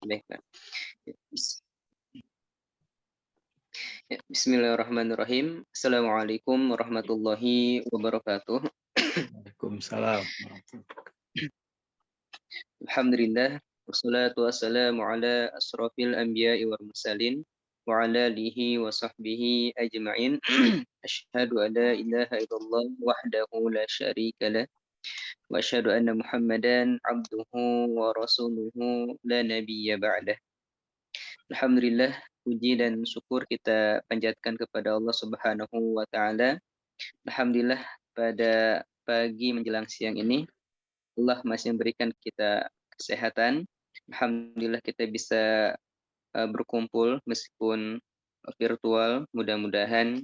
Baik, Pak. Bismillahirrahmanirrahim. Assalamualaikum warahmatullahi wabarakatuh. Waalaikumsalam. Alhamdulillah. Wassalatu wassalamu ala asrafil anbiya'i wal mursalin wa ala alihi wa sahbihi ajma'in. Asyhadu an la ilaha illallah wahdahu la syarika lah wa asyhadu anna Muhammadan abduhu wa rasuluhu la nabiyya ba'dah. Alhamdulillah, puji dan syukur kita panjatkan kepada Allah Subhanahu wa taala. Alhamdulillah, pada pagi menjelang siang ini Allah masih memberikan kita kesehatan. Alhamdulillah kita bisa berkumpul meskipun virtual. Mudah-mudahan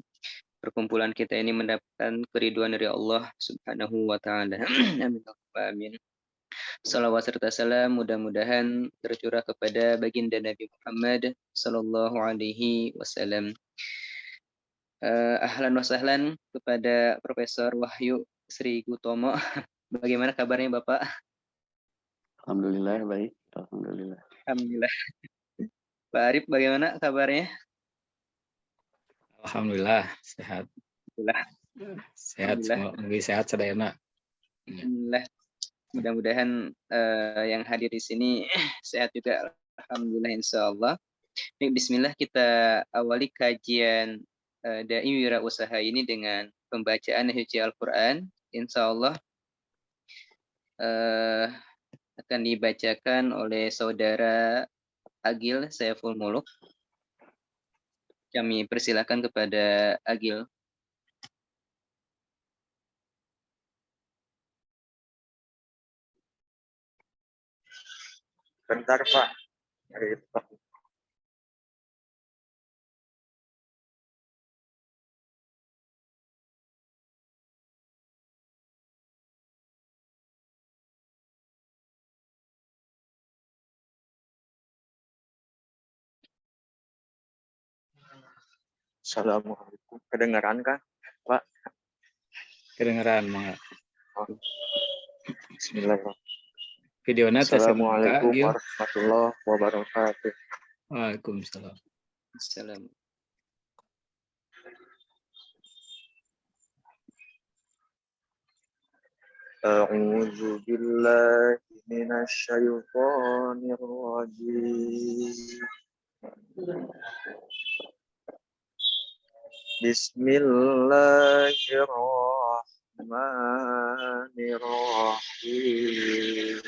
perkumpulan kita ini mendapatkan keriduan dari Allah Subhanahu wa taala. Amin. Amin. Salawat serta salam mudah-mudahan tercurah kepada baginda Nabi Muhammad sallallahu alaihi wasallam. Ahlan wa sahlan kepada Profesor Wahyu Sri Gutomo. Bagaimana kabarnya Bapak? Alhamdulillah baik. Alhamdulillah. Alhamdulillah. Pak Arif bagaimana kabarnya? Alhamdulillah sehat. Alhamdulillah. Sehat semua, lebih sehat sedayana. Alhamdulillah. Mudah-mudahan yang hadir di sini sehat juga. Alhamdulillah insyaallah. Bismillah, kita awali kajian Dai Wirausaha ini dengan pembacaan hiji Al-Quran. Insyaallah akan dibacakan oleh saudara Agil Saiful Muluk. Kami persilakan kepada Agil. Bentar Pak. Assalamualaikum. Kedengaran kah, Pak? Kedengeran, Mak. Oh. Bismillahirrahmanirrahim. Videonya Assalamualaikum warahmatullahi wabarakatuh. Waalaikumsalam. Assalam. A'udzu billahi minasy syaithanir rajim. Bismillahirrahmanirrahim.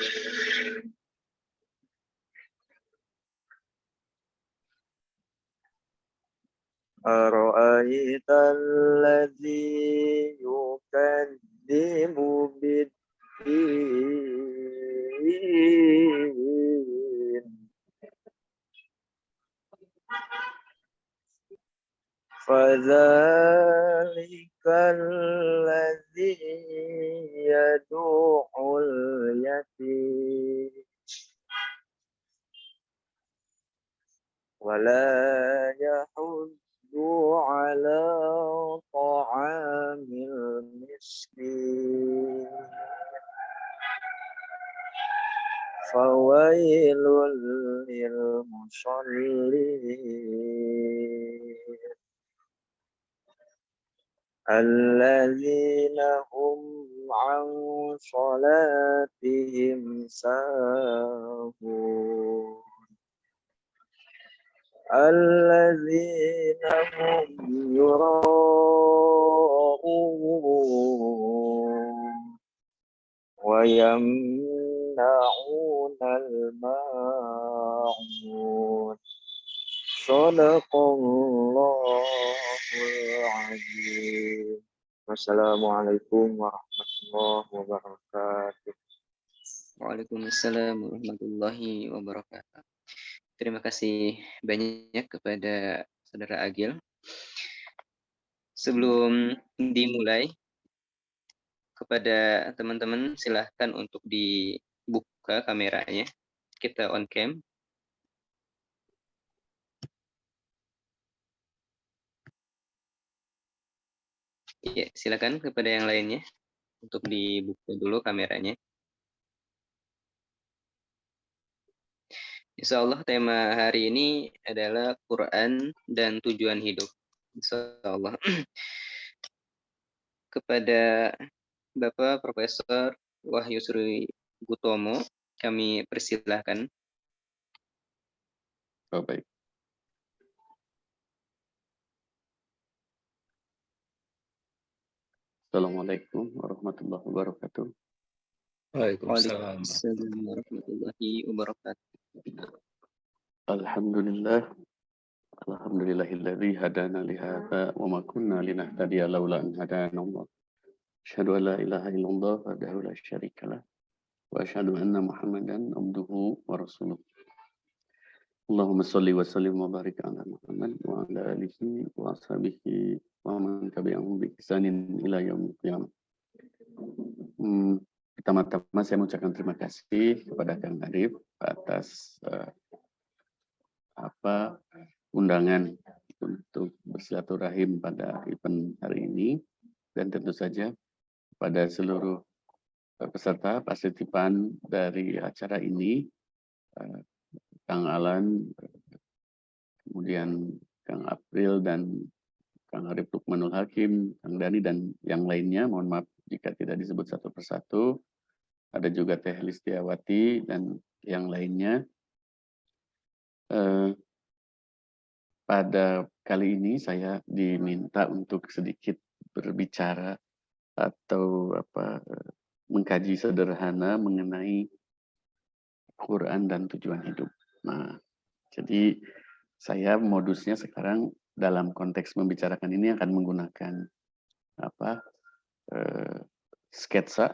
Ara'aital ladzi yukadzibu bid-din fadzalikal ladzi yad'ul yatim wala yahuddu ala ta'amil miskin fawailul lil musallin alladzina hum an salatihim sahun alladzina hum yura'un wa yamna'unal ma'un. Shadaqallahul azim. Wassalamualaikum warahmatullahi wabarakatuh. Waalaikumsalam warahmatullahi wabarakatuh. Terima kasih banyak kepada saudara Agil. Sebelum dimulai, kepada teman-teman silahkan untuk dibuka kameranya. Kita on cam. Ya, silakan kepada yang lainnya untuk dibuka dulu kameranya. Insya Allah tema hari ini adalah Quran dan tujuan hidup. Insya Allah. Kepada Bapak Profesor Wahyu Sri Gutomo, kami persilahkan. Oh, baik. Assalamualaikum warahmatullahi wabarakatuh. Waalaikumsalam. Waalaikumsalam warahmatullahi wabarakatuh. Alhamdulillah. Alhamdulillahilladzi hadana li hadza wa ma kunna linahtadiya laula an hadana Allah. Asyhadu an la ilaha illallah wahdahu la syarika lah wa asyhadu anna Muhammadan abduhu wa rasuluh. Allahumma shalli wa sallim wa barik ala Muhammad wa ala alihi wa ashabihi wa man tabi'ahum bi ihsanin ila yaumil qiyamah. Pertama-tama saya mengucapkan terima kasih kepada Kang Arif atas undangan untuk bersilaturahim pada event hari ini, dan tentu saja pada seluruh peserta partisipan dari acara ini, Kang Alan, kemudian Kang April dan Kang Arif Lukmanul Hakim, Kang Dani dan yang lainnya. Mohon maaf jika tidak disebut satu persatu. Ada juga Teh Listiawati dan yang lainnya. Pada kali ini saya diminta untuk sedikit berbicara atau mengkaji sederhana mengenai Quran dan tujuan hidup. Nah, jadi saya modusnya sekarang dalam konteks membicarakan ini akan menggunakan sketsa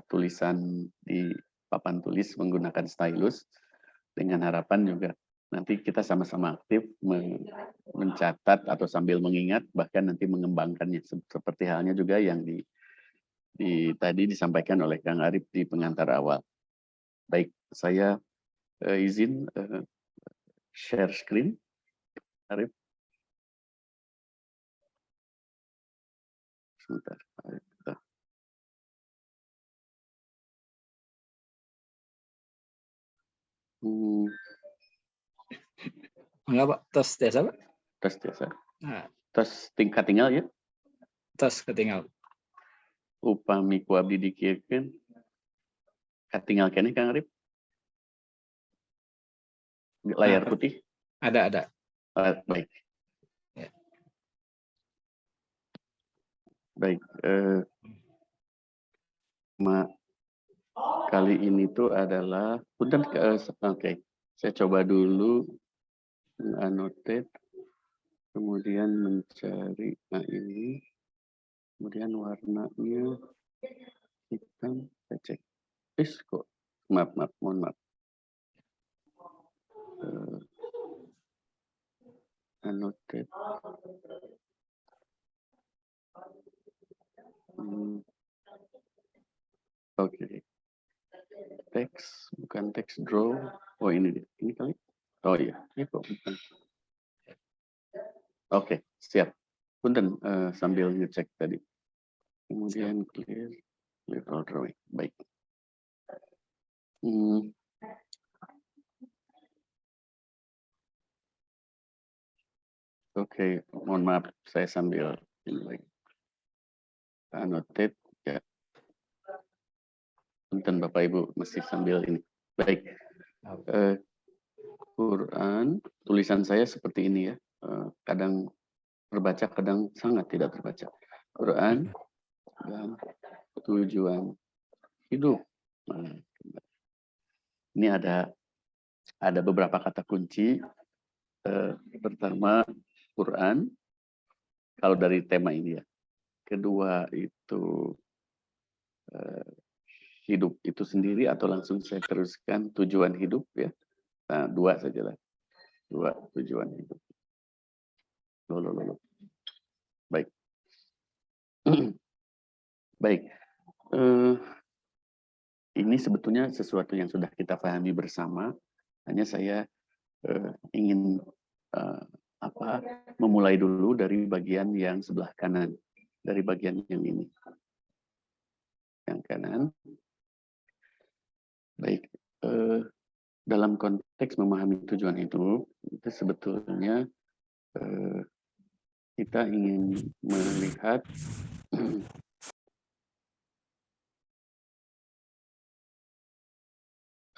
tulisan di papan tulis menggunakan stylus, dengan harapan juga nanti kita sama-sama aktif mencatat atau sambil mengingat, bahkan nanti mengembangkannya seperti halnya juga yang tadi disampaikan oleh Kang Arif di pengantar awal. Baik, saya izin share screen. Arif. Sebentar. Enggak, Pak. Tos biasa, Pak? Tes biasa. Nah, Tes tingkat tinggal ya. tos ketinggal. Upami ku abdi dikiekeun katinggal keneh Kang Arif. Layar putih. Ada. Baik. Ya. Baik. Kali ini tuh adalah oke. Saya coba dulu annotate, kemudian mencari ini, kemudian warnanya hitam. Saya cek. Kok mohon maaf. Annotate. Oke. Teks, bukan teks draw. Oh ini kali. Oh iya, ini kok bukan. Oke, siap. Punten sambil ngecek tadi. Kemudian clear all drawing. Baik. Oke, mohon maaf saya sambil ini lagi. Annotate ya. Punten Bapak Ibu masih sambil ini. Baik. Quran, tulisan saya seperti ini ya. Kadang terbaca, kadang sangat tidak terbaca. Quran dan tujuan hidup. Nah, ini ada beberapa kata kunci. Pertama Quran, kalau dari tema ini ya. Kedua itu hidup itu sendiri, atau langsung saya teruskan tujuan hidup ya. Nah, dua sajalah. Dua tujuan hidup. Baik. Baik. Ini sebetulnya sesuatu yang sudah kita pahami bersama. Hanya saya ingin memulai dulu dari bagian yang sebelah kanan, dari bagian yang ini, yang kanan. Baik. dalam konteks memahami tujuan hidup, itu sebetulnya kita ingin melihat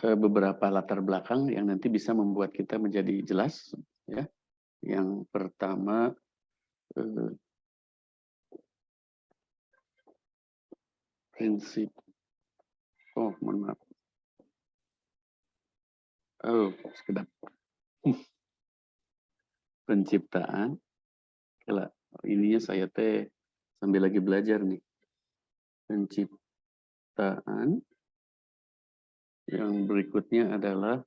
beberapa latar belakang yang nanti bisa membuat kita menjadi jelas, ya. Yang pertama, prinsip. Oh, mohon maaf. Oh, sekedap. Penciptaan. Kalau ininya saya sambil lagi belajar nih. Penciptaan. Yang berikutnya adalah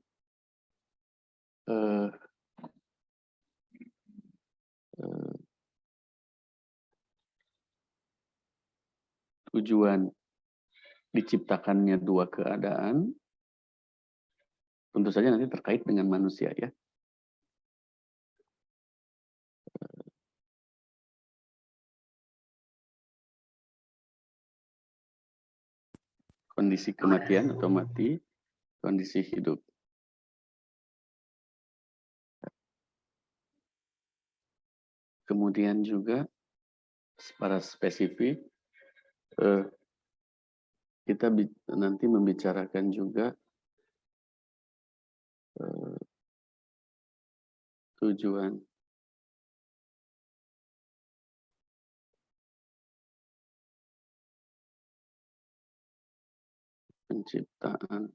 tujuan diciptakannya dua keadaan, tentu saja nanti terkait dengan manusia, ya. Kondisi kematian atau mati, kondisi hidup. Kemudian juga secara spesifik kita nanti membicarakan juga tujuan penciptaan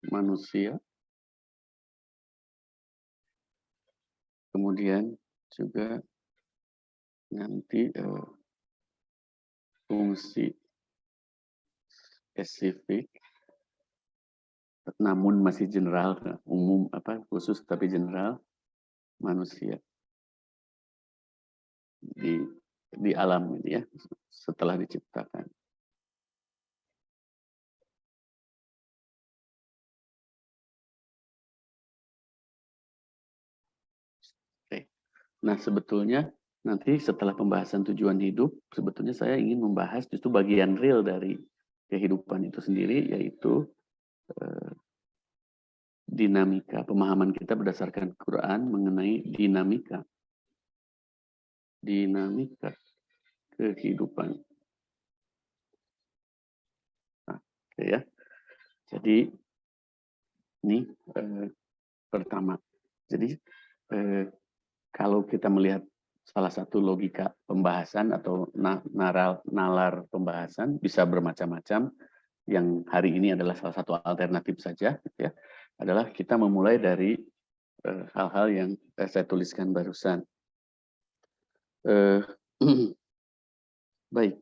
manusia, kemudian juga nanti fungsi spesifik, namun masih general, umum, khusus tapi general manusia di alam ini, ya, setelah diciptakan. Oke. Nah, sebetulnya nanti setelah pembahasan tujuan hidup, sebetulnya saya ingin membahas justru bagian real dari kehidupan itu sendiri, yaitu dinamika, pemahaman kita berdasarkan Quran mengenai dinamika kehidupan. Nah, oke, ya. Jadi ini pertama. Jadi kalau kita melihat salah satu logika pembahasan atau nalar pembahasan bisa bermacam-macam. Yang hari ini adalah salah satu alternatif saja, ya, adalah kita memulai dari hal-hal yang saya tuliskan barusan. Baik,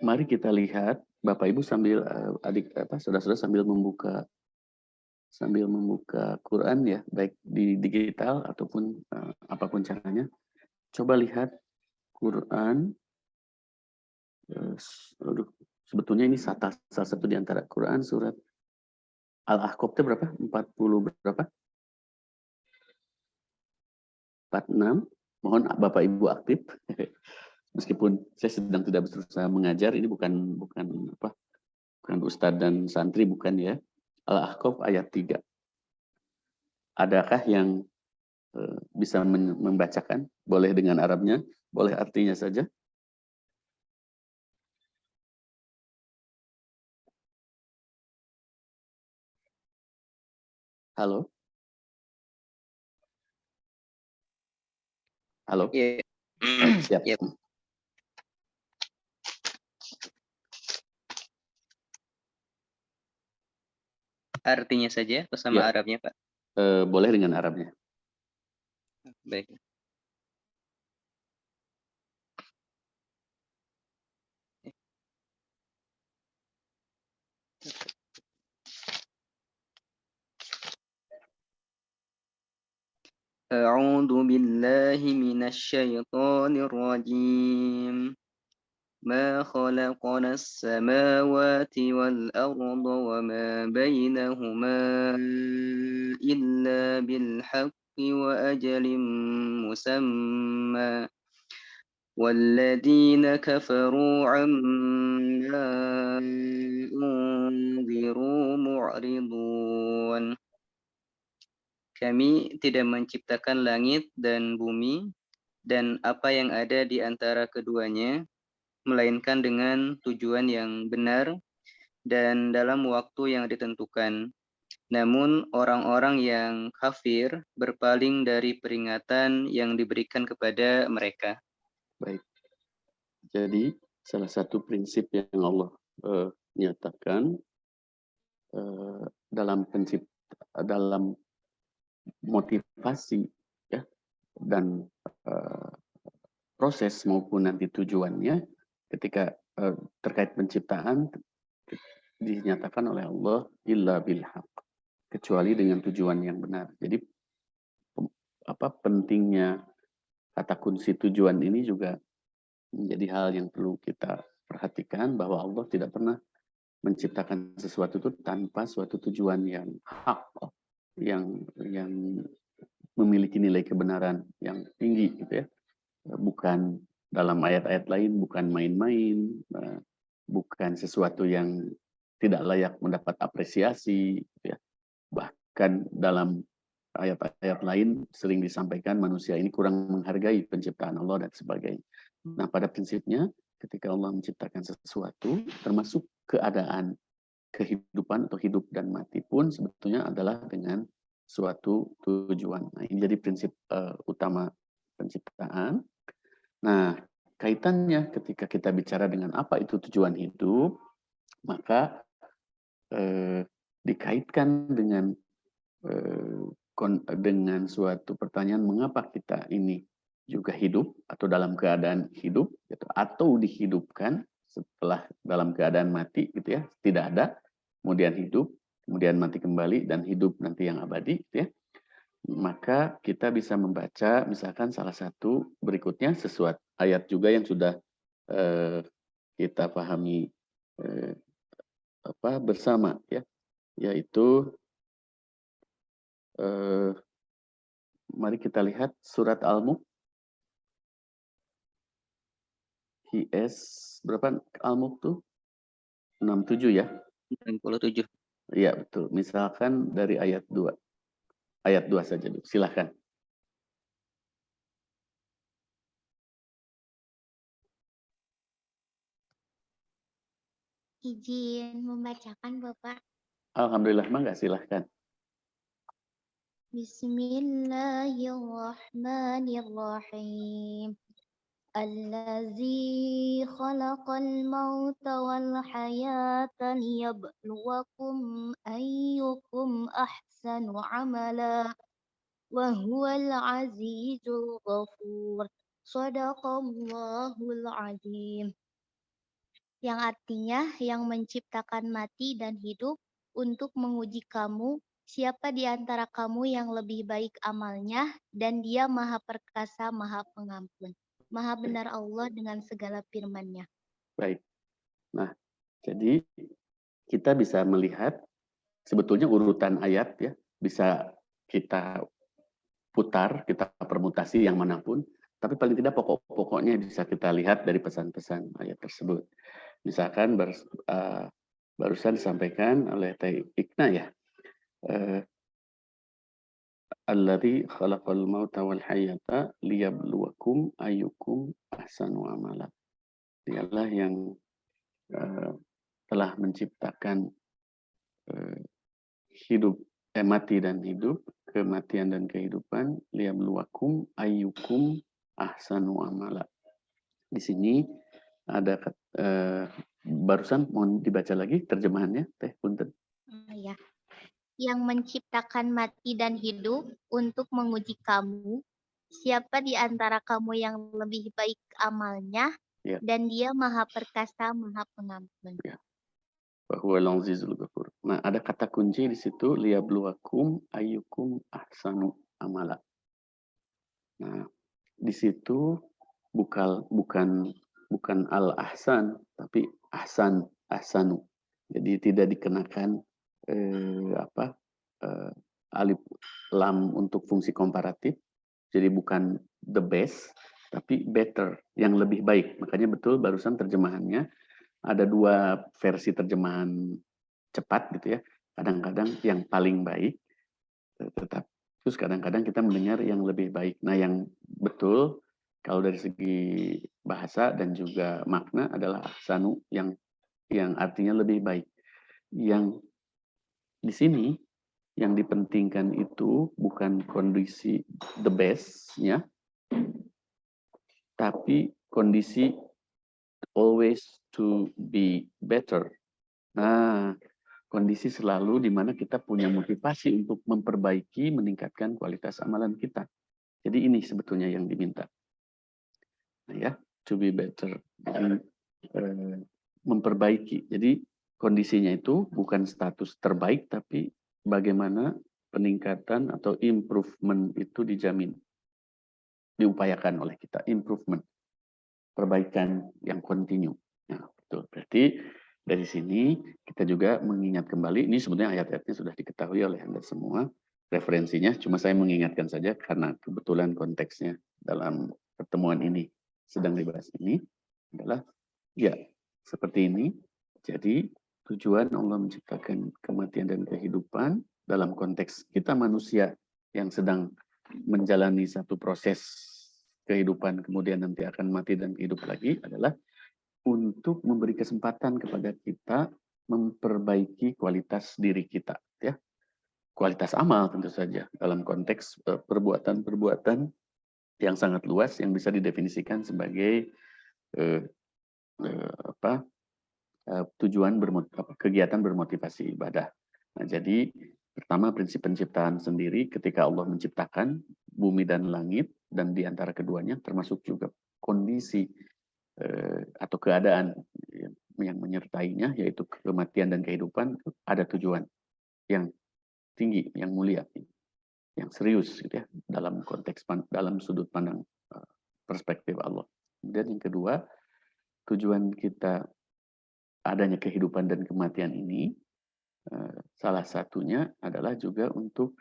mari kita lihat, Bapak Ibu sambil saudara-saudara sambil membuka Quran, ya, baik di digital ataupun apapun caranya. Coba lihat Quran. Sebetulnya ini salah satu di antara Quran surat Al-Ahqaf itu berapa? 40 berapa? 46. Mohon Bapak Ibu aktif. Meskipun saya sedang tidak berusaha mengajar, ini bukan ustadz dan santri, bukan, ya. Al-Ahqaf ayat 3. Adakah yang bisa membacakan? Boleh dengan Arabnya, boleh artinya saja. Halo? Halo? Iya. Siap. Yep. Artinya saja atau sama Ya. Arabnya, Pak? Boleh dengan Arabnya. Baik. أعوذ بالله من الشيطان الرجيم ما خلقنا السماوات والأرض وما بينهما إلا بالحق وأجل مسمى والذين كفروا عما أنذروا معرضون. Kami tidak menciptakan langit dan bumi dan apa yang ada di antara keduanya, melainkan dengan tujuan yang benar dan dalam waktu yang ditentukan. Namun orang-orang yang kafir berpaling dari peringatan yang diberikan kepada mereka. Baik. Jadi salah satu prinsip yang Allah nyatakan dalam motivasi ya dan proses maupun nanti tujuannya ketika terkait penciptaan dinyatakan oleh Allah illa bil haq, kecuali dengan tujuan yang benar. Jadi pentingnya kata kunci tujuan ini juga menjadi hal yang perlu kita perhatikan, bahwa Allah tidak pernah menciptakan sesuatu itu tanpa suatu tujuan yang hak, yang memiliki nilai kebenaran yang tinggi gitu ya. Bukan dalam ayat-ayat lain, bukan main-main, bukan sesuatu yang tidak layak mendapat apresiasi gitu ya. Bahkan dalam ayat-ayat lain sering disampaikan manusia ini kurang menghargai penciptaan Allah dan sebagainya. Nah, pada prinsipnya ketika Allah menciptakan sesuatu, termasuk keadaan kehidupan atau hidup dan mati pun sebetulnya adalah dengan suatu tujuan. Nah, ini jadi prinsip utama penciptaan. Nah, kaitannya ketika kita bicara dengan apa itu tujuan hidup, maka dikaitkan dengan suatu pertanyaan, mengapa kita ini juga hidup atau dalam keadaan hidup gitu, atau dihidupkan setelah dalam keadaan mati gitu ya, tidak ada, kemudian hidup, kemudian mati kembali dan hidup nanti yang abadi gitu ya. Maka kita bisa membaca misalkan salah satu berikutnya sesuatu ayat juga yang sudah kita pahami bersama ya, yaitu mari kita lihat surat Al-Mulk. IS berapa Al-Mulk tuh? 67 ya? 67. Iya, betul. Misalkan dari ayat 2. Ayat 2 saja dulu. Silakan. Izin membacakan, Bapak. Alhamdulillah, mangga silahkan. Bismillahirrahmanirrahim. Allazi khalaqal mauta wal hayata liyabluwakum ayyukum ahsanu amala wa huwal azizul ghafur. Shadaqallahul azim. Yang artinya yang menciptakan mati dan hidup untuk menguji kamu, siapa di antara kamu yang lebih baik amalnya, dan Dia Maha Perkasa, Maha Pengampun. Maha benar Allah dengan segala firman-Nya. Baik. Nah, jadi kita bisa melihat sebetulnya urutan ayat ya, bisa kita putar, kita permutasi yang manapun, tapi paling tidak pokok-pokoknya bisa kita lihat dari pesan-pesan ayat tersebut. Misalkan barusan disampaikan oleh Teh Ikna ya, Alladzi khalaqal mauta wal hayata liyabluwakum ayyukum ahsanu amala. Dialah yang telah menciptakan mati dan hidup, kematian dan kehidupan, liyabluwakum ayyukum ahsanu amala. Di sini ada barusan mohon dibaca lagi terjemahannya, Teh Punten. Ya. Yang menciptakan mati dan hidup untuk menguji kamu, siapa di antara kamu yang lebih baik amalnya, Ya. dan Dia Maha Perkasa, Maha Pengampun. Ya. Bahwa Azizul Ghafur. Nah, ada kata kunci di situ, liyabluwakum ayyukum ahsanu amala. Nah, di situ bukan al-ahsan, tapi ahsanu. Jadi tidak dikenakan alif lam untuk fungsi komparatif. Jadi bukan the best, tapi better, yang lebih baik. Makanya betul barusan terjemahannya ada dua versi terjemahan cepat gitu ya. Kadang-kadang yang paling baik, tetap terus kadang-kadang kita mendengar yang lebih baik. Nah, yang betul kalau dari segi bahasa dan juga makna adalah ahsanu, yang artinya lebih baik. Yang di sini yang dipentingkan itu bukan kondisi the best ya, tapi kondisi always to be better. Nah, kondisi selalu di mana kita punya motivasi untuk memperbaiki, meningkatkan kualitas amalan kita. Jadi ini sebetulnya yang diminta. Nah, ya, to be better. Jadi, memperbaiki. Jadi kondisinya itu bukan status terbaik, tapi bagaimana peningkatan atau improvement itu dijamin, diupayakan oleh kita, improvement, perbaikan yang kontinu. Nah, betul. Berarti dari sini kita juga mengingat kembali, ini sebenarnya ayat-ayatnya sudah diketahui oleh Anda semua, referensinya, cuma saya mengingatkan saja karena kebetulan konteksnya dalam pertemuan ini sedang dibahas ini adalah, ya, seperti ini. Jadi tujuan Allah menciptakan kematian dan kehidupan dalam konteks kita manusia yang sedang menjalani satu proses kehidupan, kemudian nanti akan mati dan hidup lagi, adalah untuk memberi kesempatan kepada kita memperbaiki kualitas diri kita, ya, kualitas amal tentu saja dalam konteks perbuatan-perbuatan yang sangat luas yang bisa didefinisikan sebagai tujuan kegiatan bermotivasi ibadah. Nah, jadi pertama prinsip penciptaan sendiri ketika Allah menciptakan bumi dan langit dan di antara keduanya termasuk juga kondisi atau keadaan yang menyertainya, yaitu kematian dan kehidupan, ada tujuan yang tinggi, yang mulia, yang serius gitu ya, dalam konteks dalam sudut pandang perspektif Allah. Dan yang kedua, tujuan kita adanya kehidupan dan kematian ini salah satunya adalah juga untuk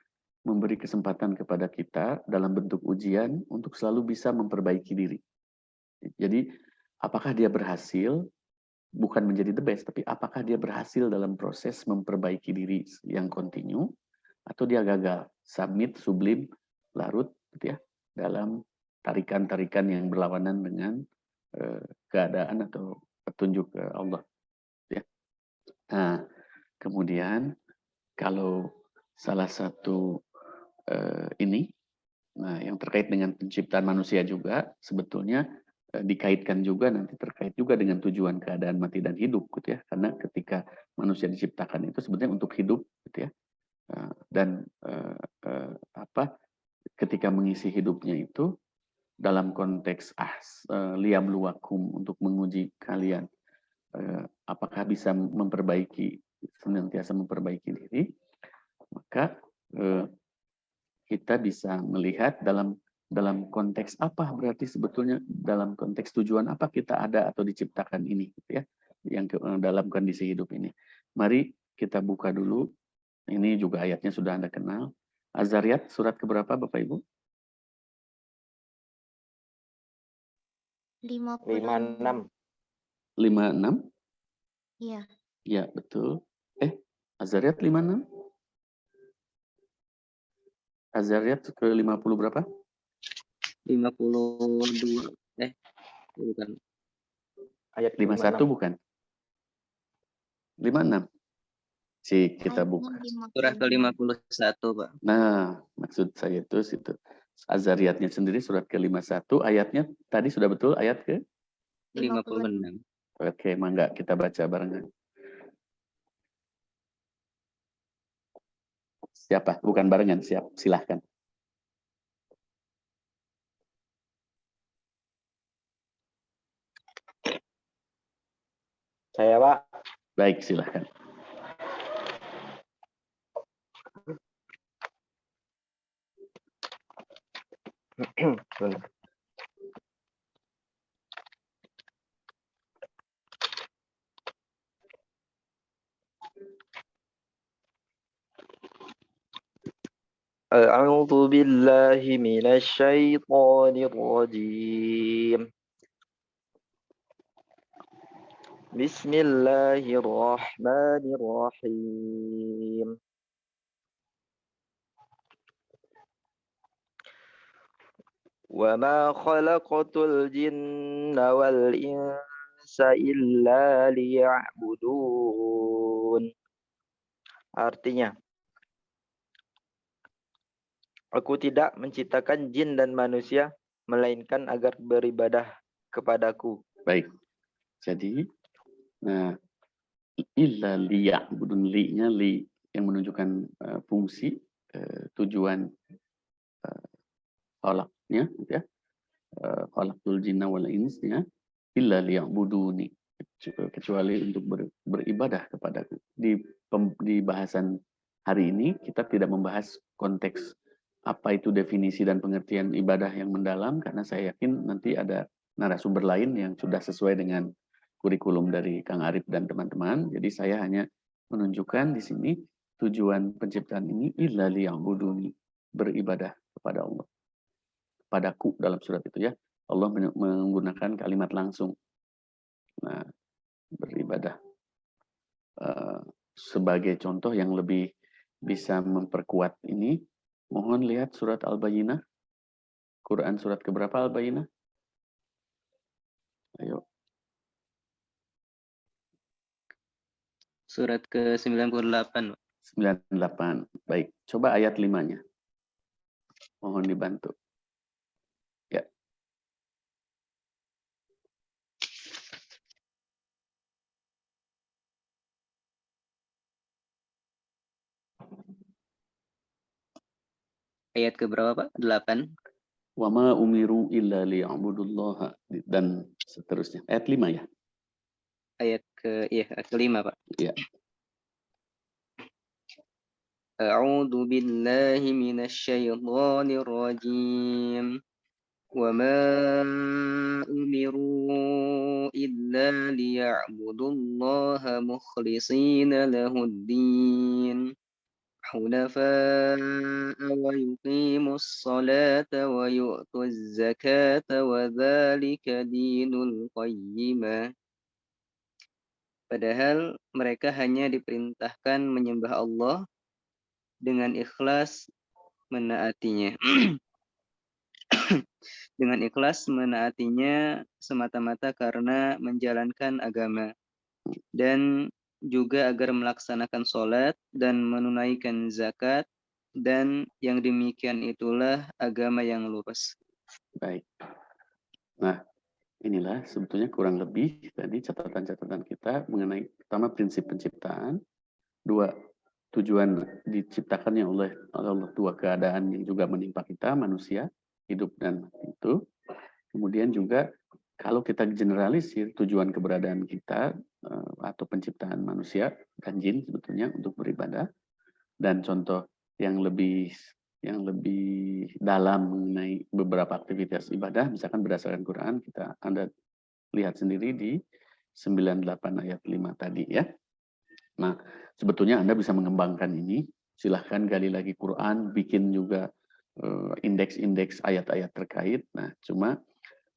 memberi kesempatan kepada kita dalam bentuk ujian untuk selalu bisa memperbaiki diri. Jadi apakah dia berhasil, bukan menjadi the best, tapi apakah dia berhasil dalam proses memperbaiki diri yang kontinu, atau dia gagal, submit, sublim, larut, gitu ya, dalam tarikan-tarikan yang berlawanan dengan keadaan atau petunjuk Allah. Ya. Nah, kemudian kalau salah satu ini, nah yang terkait dengan penciptaan manusia juga sebetulnya dikaitkan juga nanti terkait juga dengan tujuan keadaan mati dan hidup, gitu ya. Karena ketika manusia diciptakan itu sebenarnya untuk hidup, gitu ya. Dan ketika mengisi hidupnya itu dalam konteks liyabluwakum, untuk menguji kalian apakah bisa memperbaiki, senantiasa memperbaiki diri, maka kita bisa melihat dalam konteks apa berarti sebetulnya, dalam konteks tujuan apa kita ada atau diciptakan ini, gitu ya, yang dalam kondisi hidup ini. Mari kita buka dulu, ini juga ayatnya sudah Anda kenal, Az-Zariyat surat keberapa Bapak Ibu? 56. 56? Iya. Ya, betul. Az-Zariyat 56? Az-Zariyat ke 50 berapa? 52. Bukan. Ayat 51 bukan? 56. Kita buka. Surah ke-51, Pak. Nah, maksud saya itu situ. Az-Zariyatnya sendiri surat ke-51, ayatnya tadi sudah betul ayat ke? 56. Oke, mangga kita baca barengan. Siapa? Bukan barengan, siap. Silahkan. Saya, Pak. Baik, silahkan. أعوذ بالله من الشيطان الرجيم بسم الله الرحمن الرحيم وما خلقت الجن والإنس إلا ليعبدون. Artinya, aku tidak menciptakan jin dan manusia melainkan agar beribadah kepadaku. Baik. Jadi, nah, illa liya'budun, li-nya li yang menunjukkan fungsi, tujuan khalaqnya, ya. Khalaqtul jinna wal insnya illa liya'buduni, kecuali untuk beribadah kepadaku. Di bahasan hari ini kita tidak membahas konteks apa itu definisi dan pengertian ibadah yang mendalam, karena saya yakin nanti ada narasumber lain yang sudah sesuai dengan kurikulum dari Kang Arif dan teman-teman. Jadi saya hanya menunjukkan di sini tujuan penciptaan ini illa liya'buduni, beribadah kepada Allah. Padaku dalam surat itu, ya. Allah menggunakan kalimat langsung. Nah, beribadah. Sebagai contoh yang lebih bisa memperkuat ini, mohon lihat surat Al-Bayyinah. Quran surat keberapa Al-Bayyinah? Ayo. Surat ke-98. 98. Baik, coba ayat 5-nya. Mohon dibantu. Ya. Ayat ke berapa, Pak? 8. Wa ma umiru illa liya'budullaha, dan seterusnya. Ayat 5, ya. Ayat kelima, Pak. Ya. A'udzu billahi minasyaitonir rajim. Wa ma umiru illa liya'budullaha mukhlishina lahud-din حنفاء ويقيموا الصلاة ويؤتوا الزكاة وذلك دين القيمة. Padahal mereka hanya diperintahkan menyembah Allah dengan ikhlas menaatinya. Dengan ikhlas menaatinya semata-mata karena menjalankan agama, dan juga agar melaksanakan sholat dan menunaikan zakat, dan yang demikian itulah agama yang lurus. Baik. Nah, inilah sebetulnya kurang lebih tadi catatan-catatan kita mengenai pertama prinsip penciptaan, dua tujuan diciptakannya oleh Allah, dua keadaan yang juga menimpa kita manusia, hidup dan mati itu. Kemudian juga kalau kita generalisir tujuan keberadaan kita atau penciptaan manusia dan jin sebetulnya untuk beribadah, dan contoh yang lebih dalam mengenai beberapa aktivitas ibadah, misalkan berdasarkan Quran, Anda lihat sendiri di 98 ayat 5 tadi, ya. Nah, sebetulnya Anda bisa mengembangkan ini, silahkan gali lagi Quran, bikin juga indeks-indeks ayat-ayat terkait. Nah, cuma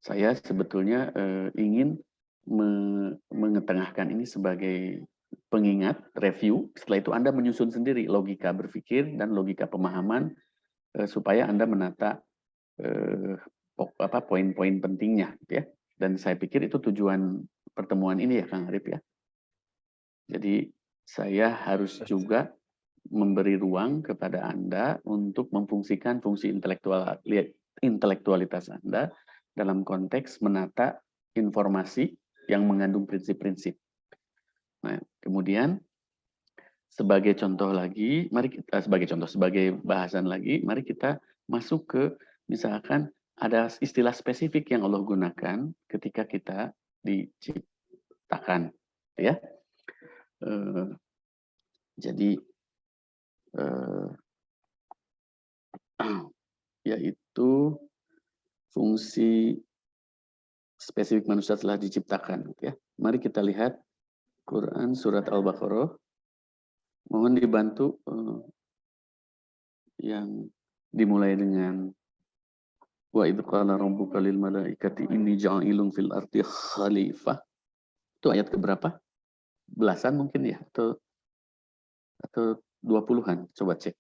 saya sebetulnya ingin mengetengahkan ini sebagai pengingat, review. Setelah itu Anda menyusun sendiri logika berpikir dan logika pemahaman supaya Anda menata poin-poin pentingnya, ya. Dan saya pikir itu tujuan pertemuan ini, ya, Kang Arif, ya. Jadi saya harus juga memberi ruang kepada Anda untuk memfungsikan fungsi intelektualitas Anda dalam konteks menata informasi yang mengandung prinsip-prinsip. Nah, kemudian sebagai contoh lagi, sebagai bahasan lagi, mari kita masuk ke misalkan ada istilah spesifik yang Allah gunakan ketika kita diciptakan, ya. Jadi yaitu fungsi spesifik manusia telah diciptakan, ya. Mari kita lihat Quran surat Al-Baqarah. Mohon dibantu yang dimulai dengan wa idh qala rabbuka lil malaikati inni ja'ilun fil ardi khalifah. Itu ayat keberapa? Belasan mungkin ya, atau 20-an, coba cek.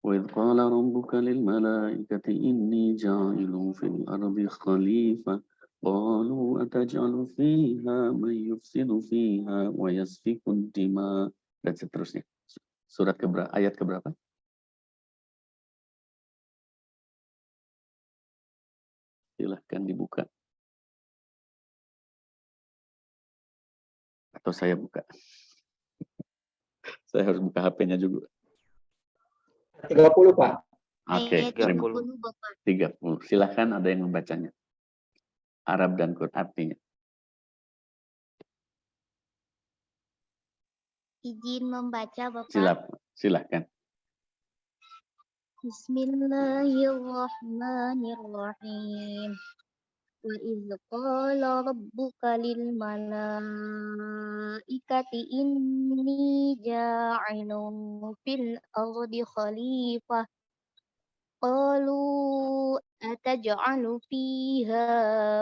Wa idh qala rabbuka lil malaikati inni ja'ilun fil ardi khalifah. Qalu ataj'alu fiha man yufsidu fiha wa yasfiku dima, dan seterusnya. Surat keberapa? Ayat keberapa? Silahkan dibuka. Atau saya buka. Saya harus buka HP-nya juga. 30, Pak. Oke, Ayat terima. 30, Bapak. 30. Silahkan ada yang membacanya. Arab dan Quran artinya. Izin membaca, Bapak. Silahkan. Bismillahirrahmanirrahim. Wa idh qala rabbuka lil malaikati inni ja'ilun fil ardi khalifah. Qalu ataj'alu fiha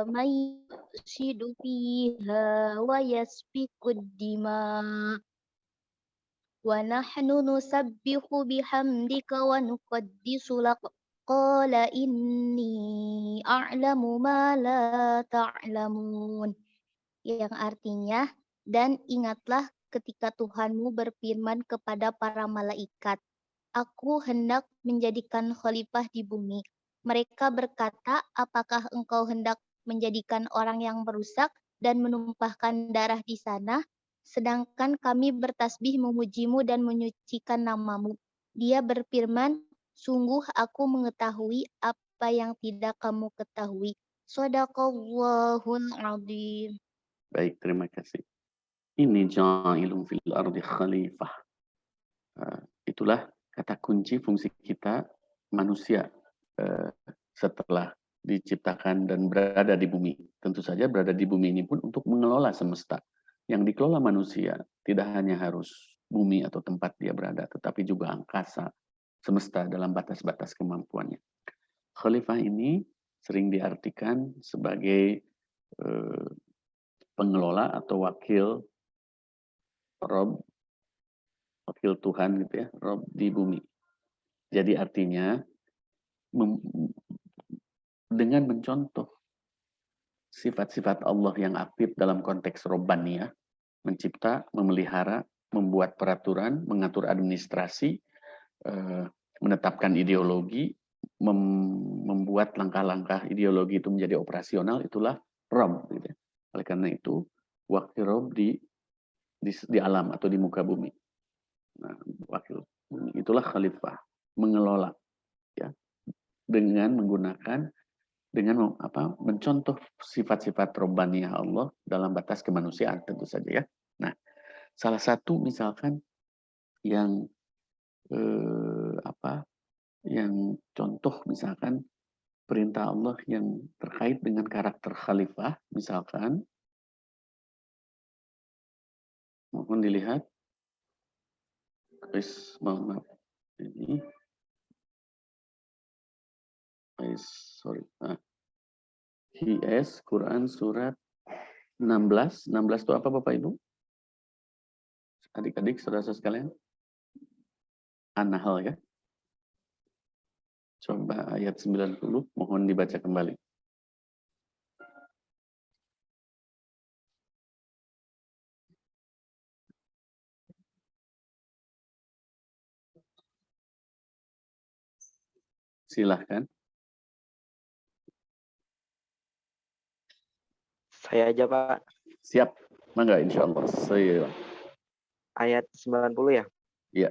may yufsidu fiha wa yasfiku dima' wa nahnu nusabbihu bihamdika wa nuqaddisu lak. Qala inni a'lamu ma la ta'lamun. Yang artinya, dan ingatlah ketika Tuhanmu berfirman kepada para malaikat, Aku hendak menjadikan khalifah di bumi. Mereka berkata, apakah engkau hendak menjadikan orang yang merusak dan menumpahkan darah di sana? Sedangkan kami bertasbih memujimu dan menyucikan namamu. Dia berfirman, sungguh aku mengetahui apa yang tidak kamu ketahui. Shadaqallahul adzim. Baik, terima kasih. Ini ja'ilun fil ardi khalifah. Itulah kata kunci fungsi kita manusia setelah diciptakan dan berada di bumi. Tentu saja berada di bumi ini pun untuk mengelola semesta. Yang dikelola manusia tidak hanya harus bumi atau tempat dia berada, tetapi juga angkasa, semesta dalam batas-batas kemampuannya. Khalifah ini sering diartikan sebagai pengelola atau wakil Rob, wakil Tuhan gitu ya, Rob di bumi. Jadi artinya dengan mencontoh sifat-sifat Allah yang aktif dalam konteks Robbaniyah, mencipta, memelihara, membuat peraturan, mengatur administrasi, menetapkan ideologi, membuat langkah-langkah ideologi itu menjadi operasional, itulah Rob. Gitu. Oleh karena itu, wakil Rob di alam atau di muka bumi. Nah, wakil bumi itulah khalifah, mengelola, ya, dengan menggunakan mencontoh sifat-sifat Robbaniyah Allah dalam batas kemanusiaan tentu saja ya. Nah, salah satu misalkan yang yang contoh misalkan perintah Allah yang terkait dengan karakter khalifah, misalkan mohon dilihat, maaf ini, HS Quran surat 16 itu apa Bapak Ibu? Adik-adik, saudara-saudara sekalian? An-Nahl ya. Coba ayat 90, mohon dibaca kembali. Silahkan. Saya aja, Pak. Siap. Mangga insya Allah. Saya. Ayat 90 ya? Iya.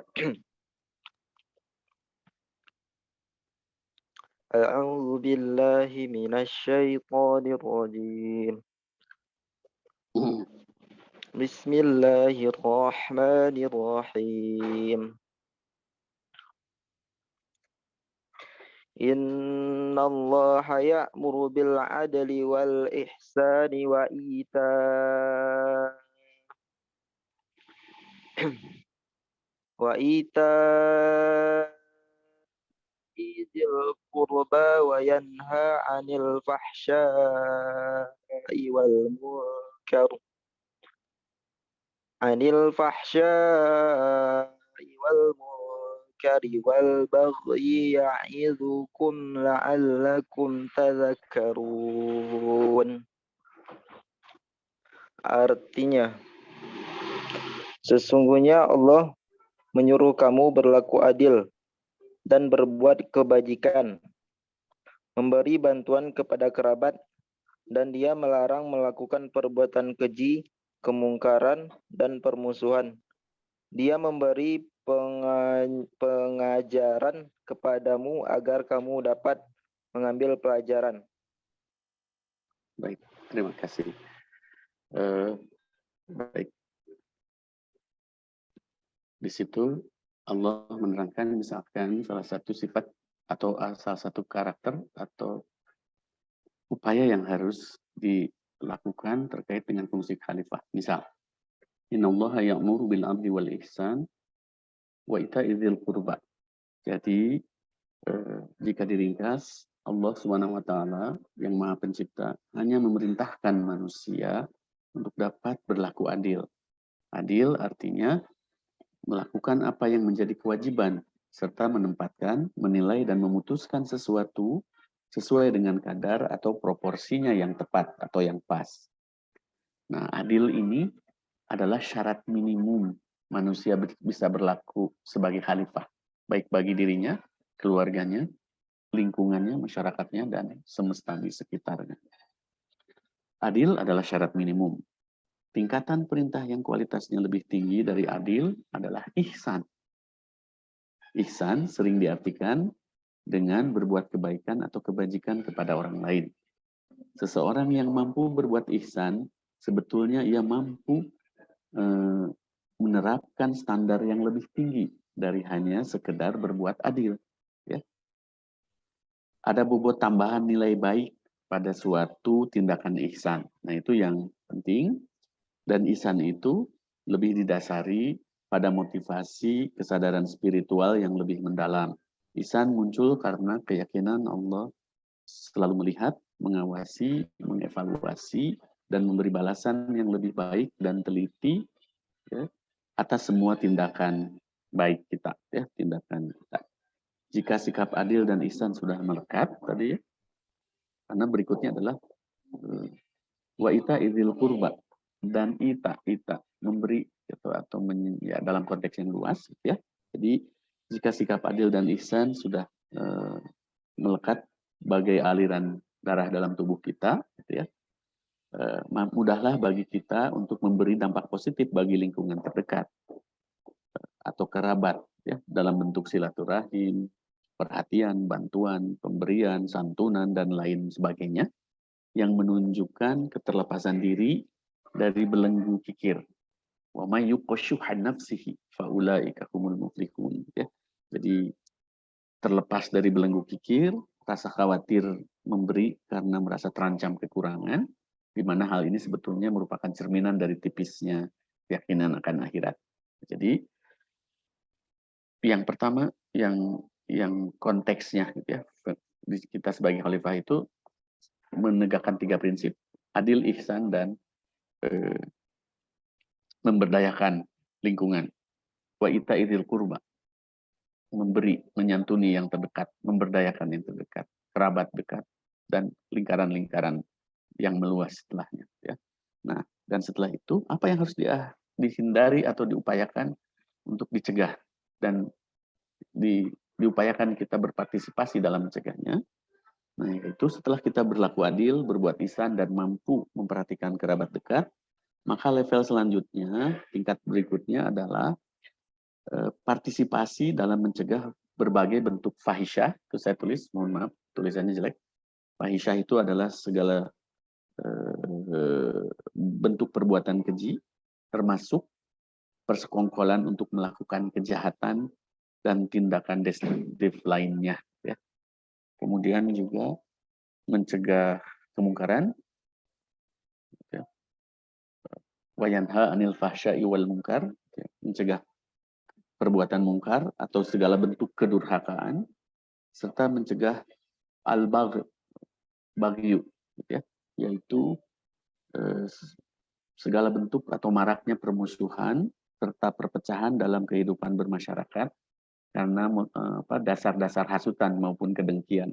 A'udzu billahi minasy syaithanir rajim. Bismillahirrahmanirrahim. Innallaha ya'muru bil 'adli wal ihsani wa wa ذي القربى وينهى عن الفحشاء والمنكر والبغي يعظكم لعلكم تذكرون. Artinya, sesungguhnya Allah menyuruh kamu berlaku adil dan berbuat kebajikan, memberi bantuan kepada kerabat, dan Dia melarang melakukan perbuatan keji, kemungkaran, dan permusuhan. Dia memberi pengajaran kepadamu agar kamu dapat mengambil pelajaran. Baik, terima kasih. Baik. Di situ Allah menerangkan misalkan salah satu sifat atau salah satu karakter atau upaya yang harus dilakukan terkait dengan fungsi khalifah. Misal, innallaha ya'muru bil 'adli wal ihsan wa ita'i dzil qurba. Jadi jika diringkas, Allah Subhanahu wa taala yang Maha Pencipta hanya memerintahkan manusia untuk dapat berlaku adil. Adil artinya melakukan apa yang menjadi kewajiban serta menempatkan, menilai dan memutuskan sesuatu sesuai dengan kadar atau proporsinya yang tepat atau yang pas. Nah, adil ini adalah syarat minimum manusia bisa berlaku sebagai khalifah, baik bagi dirinya, keluarganya, lingkungannya, masyarakatnya, dan semesta di sekitarnya. Adil adalah syarat minimum. Tingkatan perintah yang kualitasnya lebih tinggi dari adil adalah ihsan. Ihsan sering diartikan dengan berbuat kebaikan atau kebajikan kepada orang lain. Seseorang yang mampu berbuat ihsan, sebetulnya ia mampu menerapkan standar yang lebih tinggi dari hanya sekedar berbuat adil. Ya. Ada bobot tambahan nilai baik pada suatu tindakan ihsan. Nah, itu yang penting. Dan ihsan itu lebih didasari pada motivasi kesadaran spiritual yang lebih mendalam. Ihsan muncul karena keyakinan Allah selalu melihat, mengawasi, mengevaluasi, dan memberi balasan yang lebih baik dan teliti ya, atas semua tindakan baik kita, ya, tindakan kita. Jika sikap adil dan ihsan sudah melekat tadi, ya, karena berikutnya adalah wa ita idzil qurba, dan ita memberi gitu, atau ya, dalam konteks yang luas ya. Jadi jika sikap adil dan ihsan sudah melekat bagai aliran darah dalam tubuh kita gitu ya, mudahlah bagi kita untuk memberi dampak positif bagi lingkungan terdekat atau kerabat ya, dalam bentuk silaturahim, perhatian, bantuan, pemberian, santunan, dan lain sebagainya yang menunjukkan keterlepasan diri dari belenggu kikir. Wa may yuqashuha nafsihi faulaika humul muflihun. Ya. Jadi terlepas dari belenggu kikir, rasa khawatir memberi karena merasa terancam kekurangan, di mana hal ini sebetulnya merupakan cerminan dari tipisnya keyakinan akan akhirat. Jadi yang pertama yang konteksnya gitu ya, kita sebagai khalifah itu menegakkan 3 prinsip, adil, ihsan, dan memberdayakan lingkungan. Wa ita idzil qurba, memberi, menyantuni yang terdekat, memberdayakan yang terdekat, kerabat dekat, dan lingkaran-lingkaran yang meluas setelahnya. Ya. Nah, dan setelah itu, apa yang harus dihindari atau diupayakan untuk dicegah dan diupayakan kita berpartisipasi dalam mencegahnya. Nah, itu setelah kita berlaku adil, berbuat ihsan, dan mampu memperhatikan kerabat dekat, maka level selanjutnya, tingkat berikutnya adalah partisipasi dalam mencegah berbagai bentuk fahisyah. Itu saya tulis, mohon maaf, tulisannya jelek. Fahisyah itu adalah segala bentuk perbuatan keji, termasuk persekongkolan untuk melakukan kejahatan dan tindakan destruktif lainnya. Ya. Kemudian juga mencegah kemungkaran, ya. Wa yanha anil fahsya'i wal munkar, ya. Mencegah perbuatan mungkar atau segala bentuk kedurhakaan, serta mencegah al-baghyu, gitu ya, yaitu segala bentuk atau maraknya permusuhan serta perpecahan dalam kehidupan bermasyarakat karena dasar-dasar hasutan maupun kedengkian.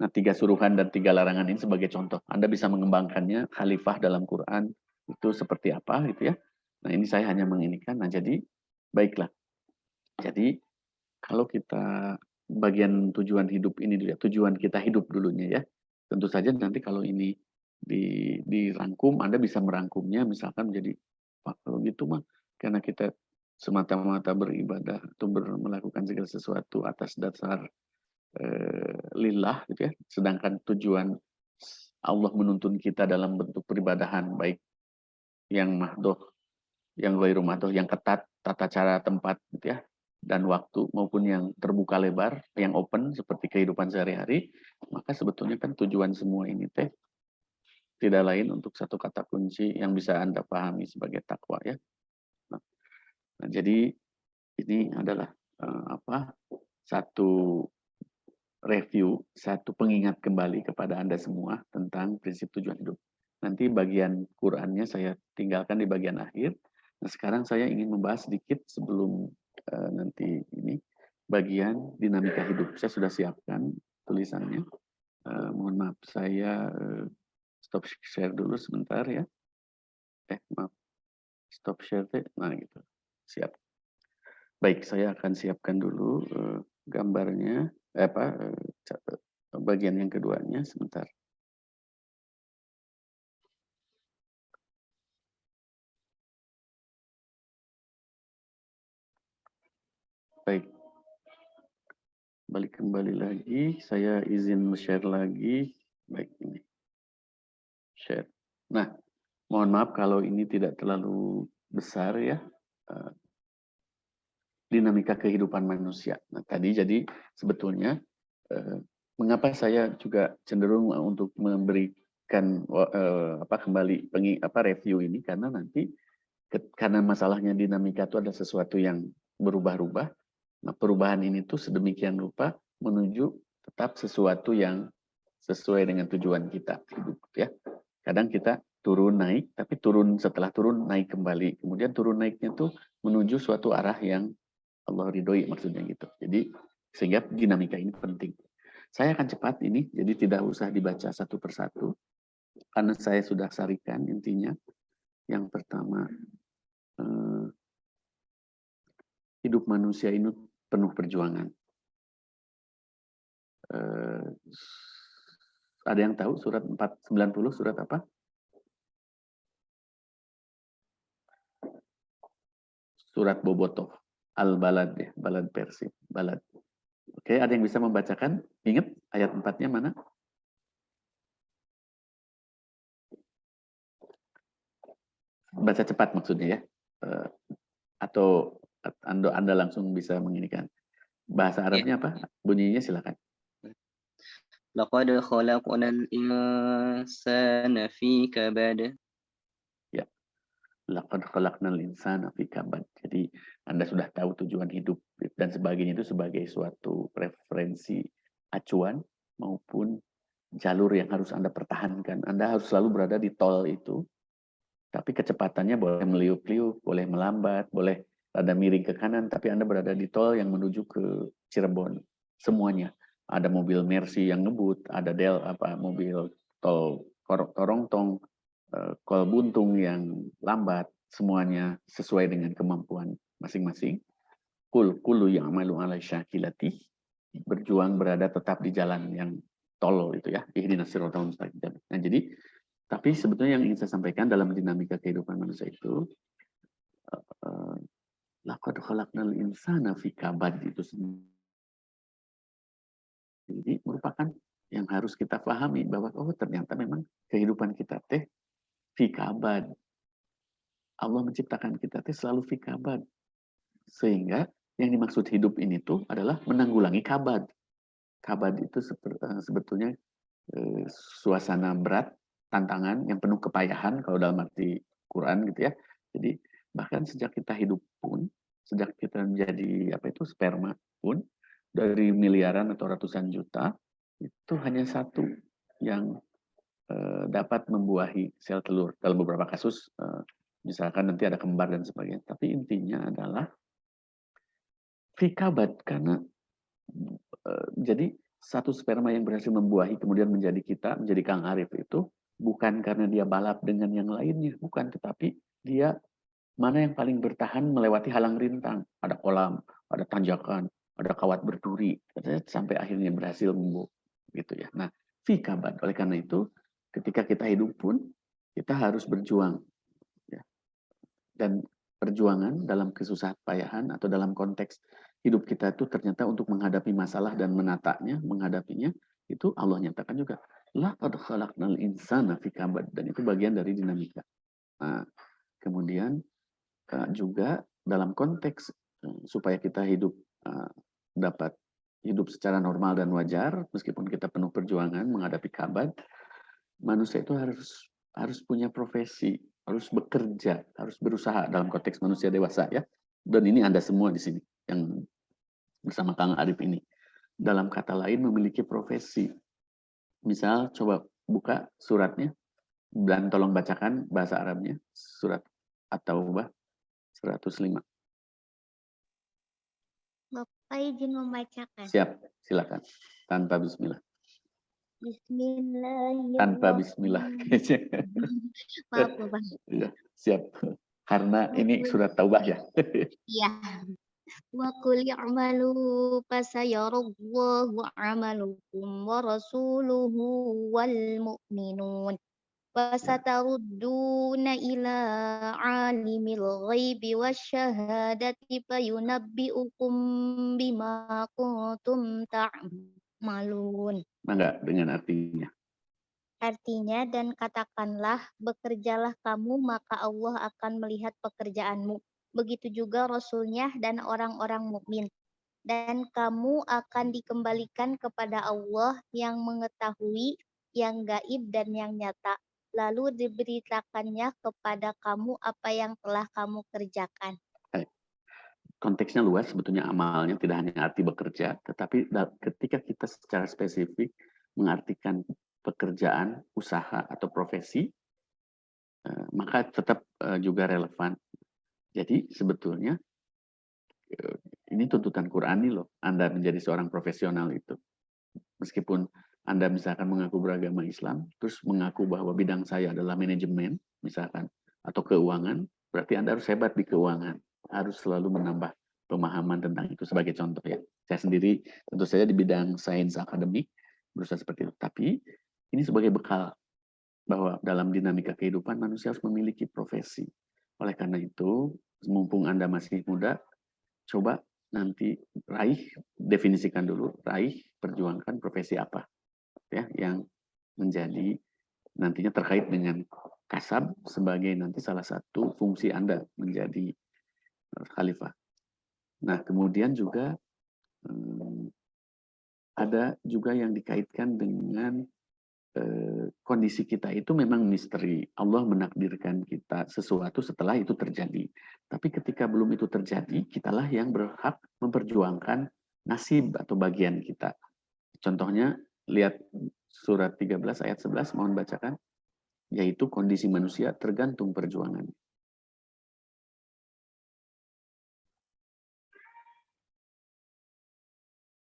Nah, 3 suruhan dan 3 larangan ini sebagai contoh. Anda bisa mengembangkannya khalifah dalam Quran itu seperti apa gitu ya. Nah, ini saya hanya menginikan. Nah, jadi baiklah. Jadi kalau kita bagian tujuan hidup ini dulu ya, tujuan kita hidup dulunya ya. Tentu saja nanti kalau ini dirangkum, Anda bisa merangkumnya misalkan menjadi, Pak, kalau gitu mah karena kita semata-mata beribadah atau melakukan segala sesuatu atas dasar lillah gitu ya, sedangkan tujuan Allah menuntun kita dalam bentuk peribadahan baik yang mahdoh, yang ghairu mahdoh, yang ketat tata cara tempat gitu ya, dan waktu maupun yang terbuka lebar, yang open seperti kehidupan sehari-hari, maka sebetulnya kan tujuan semua ini teh tidak lain untuk satu kata kunci yang bisa Anda pahami sebagai takwa ya. Nah, jadi ini adalah satu review, satu pengingat kembali kepada Anda semua tentang prinsip tujuan hidup. Nanti bagian Qur'annya saya tinggalkan di bagian akhir. Nah, sekarang saya ingin membahas sedikit sebelum nanti ini bagian dinamika hidup. Saya sudah siapkan tulisannya. Mohon maaf, saya stop share dulu sebentar ya. Maaf, stop share deh. Nah gitu, siap. Baik, saya akan siapkan dulu gambarnya, bagian yang keduanya sebentar. Baik, balik kembali lagi, saya izin share lagi. Baik, ini share. Nah, mohon maaf kalau ini tidak terlalu besar ya, dinamika kehidupan manusia. Nah, tadi jadi sebetulnya mengapa saya juga cenderung untuk memberikan kembali review ini, karena nanti karena masalahnya dinamika itu ada sesuatu yang berubah-ubah. Nah, perubahan ini tuh sedemikian rupa menuju tetap sesuatu yang sesuai dengan tujuan kita hidup ya. Kadang kita turun naik, tapi setelah turun naik kembali. Kemudian turun naiknya tuh menuju suatu arah yang Allah ridhoi, maksudnya gitu. Jadi sehingga dinamika ini penting. Saya akan cepat ini, jadi tidak usah dibaca satu persatu karena saya sudah sarikan intinya. Yang pertama, hidup manusia ini penuh perjuangan. Ada yang tahu surat 490 surat apa? Surat Bobotoh, Al-Balad ya, Balad Persib, Balad. Oke, ada yang bisa membacakan? Ingat ayat 4-nya mana? Baca cepat maksudnya ya. Atau Anda langsung bisa menginikan. Bahasa Arabnya apa? Bunyinya silakan. Laqad khalaqnal insana fi kabad. Ya. Laqad khalaqnal insana fi kabad. Jadi Anda sudah tahu tujuan hidup dan sebagainya itu sebagai suatu referensi acuan maupun jalur yang harus Anda pertahankan. Anda harus selalu berada di tol itu. Tapi kecepatannya boleh meliuk-liuk, boleh melambat, boleh rada miring ke kanan, tapi Anda berada di tol yang menuju ke Cirebon. Semuanya. Ada mobil Mercy yang ngebut, ada mobil tol Torontong, kol buntung yang lambat, semuanya sesuai dengan kemampuan masing-masing. Kullu ya'malu 'ala syakilati, berjuang berada tetap di jalan yang tol itu ya, ihdinas siratal mustaqim. Nah, jadi tapi sebetulnya yang ingin saya sampaikan dalam dinamika kehidupan manusia itu, laqad khalaqnal insana fi kabad itu sendiri merupakan yang harus kita pahami bahwa ternyata memang kehidupan kita teh fi kabad. Allah menciptakan kita teh selalu fi kabad. Sehingga yang dimaksud hidup ini tuh adalah menanggulangi kabad. Kabad itu sebetulnya suasana berat, tantangan yang penuh kepayahan kalau dalam arti Quran gitu ya. Jadi bahkan sejak kita hidup pun sejak kita menjadi sperma pun, dari miliaran atau ratusan juta, itu hanya satu yang dapat membuahi sel telur. Dalam beberapa kasus, misalkan nanti ada kembar dan sebagainya. Tapi intinya adalah fikabat, karena jadi satu sperma yang berhasil membuahi kemudian menjadi kita, menjadi Kang Arif itu bukan karena dia balap dengan yang lainnya, bukan, tetapi dia mana yang paling bertahan melewati halang rintang. Ada kolam, ada tanjakan, ada kawat berduri, sampai akhirnya berhasil membuah gitu ya. Nah, fikabat, oleh karena itu ketika kita hidup pun kita harus berjuang ya. Dan perjuangan dalam kesusahan payahan atau dalam konteks hidup kita itu ternyata untuk menghadapi masalah dan menatanya, menghadapinya, itu Allah nyatakan juga laqad khalaqnal insana fi kabad, dan itu bagian dari dinamika. Nah, kemudian juga dalam konteks supaya kita hidup dapat hidup secara normal dan wajar meskipun kita penuh perjuangan menghadapi kabad, manusia itu harus punya profesi, harus bekerja, harus berusaha dalam konteks manusia dewasa ya. Dan ini Anda semua di sini yang bersama Kang Arif ini. Dalam kata lain memiliki profesi. Misal coba buka suratnya dan tolong bacakan bahasa Arabnya, surat At-Taubah 105. Bapak izin membacakan. Siap, silakan. Tanpa bismillah. Bismillahirrahmanirrahim. Tanpa bismillah. Maaf Bapak. Ya, siap. Karena ini surat Taubah ya. Iya. Wa qul i'malu fasayarallahu 'amalukum wa rasuluhu wal mu'minun. Fasatarudduna ila 'alimil ghaibi wasyahadati fayunabbi'ukum bima kuntum ta'malun. Mangga dengan artinya. Artinya, dan katakanlah, bekerjalah kamu, maka Allah akan melihat pekerjaanmu. Begitu juga Rasulnya dan orang-orang mukmin. Dan kamu akan dikembalikan kepada Allah yang mengetahui yang gaib dan yang nyata. Lalu diberitakannya kepada kamu apa yang telah kamu kerjakan. Konteksnya luas, sebetulnya amalnya tidak hanya arti bekerja, tetapi ketika kita secara spesifik mengartikan pekerjaan, usaha, atau profesi, maka tetap juga relevan. Jadi sebetulnya ini tuntutan Qur'ani loh, Anda menjadi seorang profesional itu. Meskipun Anda misalkan mengaku beragama Islam, terus mengaku bahwa bidang saya adalah manajemen, misalkan, atau keuangan, berarti Anda harus hebat di keuangan. Harus selalu menambah pemahaman tentang itu sebagai contoh ya. Saya sendiri tentu saja di bidang sains akademik berusaha seperti itu. Tapi ini sebagai bekal bahwa dalam dinamika kehidupan manusia harus memiliki profesi. Oleh karena itu, mumpung Anda masih muda, coba nanti definisikan dulu, perjuangkan profesi apa ya yang menjadi nantinya terkait dengan kasab sebagai nanti salah satu fungsi Anda menjadi khalifah. Nah, kemudian juga ada juga yang dikaitkan dengan kondisi kita itu memang misteri. Allah menakdirkan kita sesuatu setelah itu terjadi. Tapi ketika belum itu terjadi, kitalah yang berhak memperjuangkan nasib atau bagian kita. Contohnya, lihat surat 13 ayat 11, mohon bacakan. Yaitu kondisi manusia tergantung perjuangan.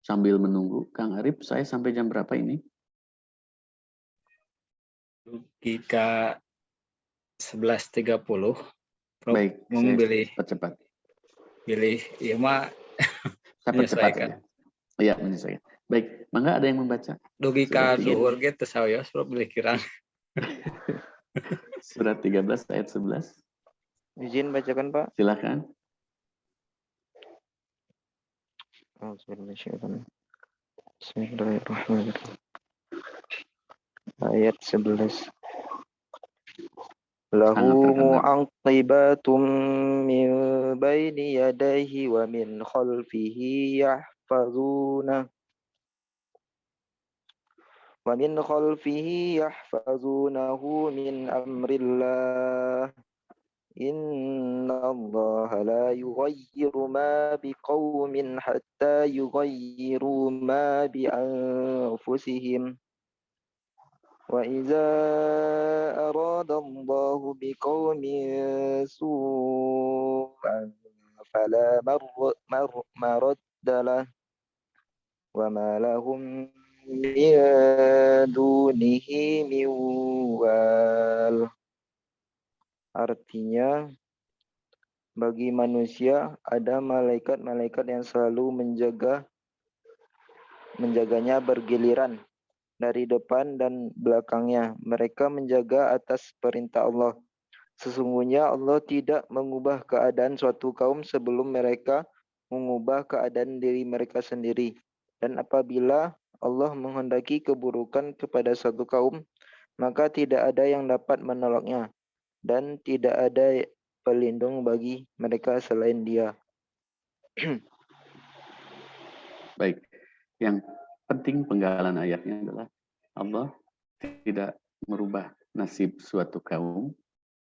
Sambil menunggu, Kang Arif, saya sampai jam berapa ini? Jika 11.30, Baik, memilih cepat. pilih ya mah menyesuaikan. Iya, menyesuaikan. Baik, mangga ada yang membaca? Dugi ka dhuwur ge teu saos pilih kirang. Surat 13 ayat 11. Izin bacakan, Pak. Silakan. Bismillahirrahmanirrahim. Ayat 11. Lahu mu'aqibatum min baini yadayhi wa min khalfihi yahfazuna yahfazunahu min amrillah. Inna Allah la yughayyiru ma biqaumin hatta yughayyiru ma bi anfusihim. Wa idza arada Allah biqaumin su'an fala maradda lah wa ma lahum min dunihi min wal. Artinya, bagi manusia ada malaikat-malaikat yang selalu menjaganya bergiliran dari depan dan belakangnya. Mereka menjaga atas perintah Allah. Sesungguhnya Allah tidak mengubah keadaan suatu kaum sebelum mereka mengubah keadaan diri mereka sendiri. Dan apabila Allah menghendaki keburukan kepada suatu kaum, maka tidak ada yang dapat menolongnya. Dan tidak ada pelindung bagi mereka selain Dia. Baik, yang penting penggalan ayatnya adalah Allah tidak merubah nasib suatu kaum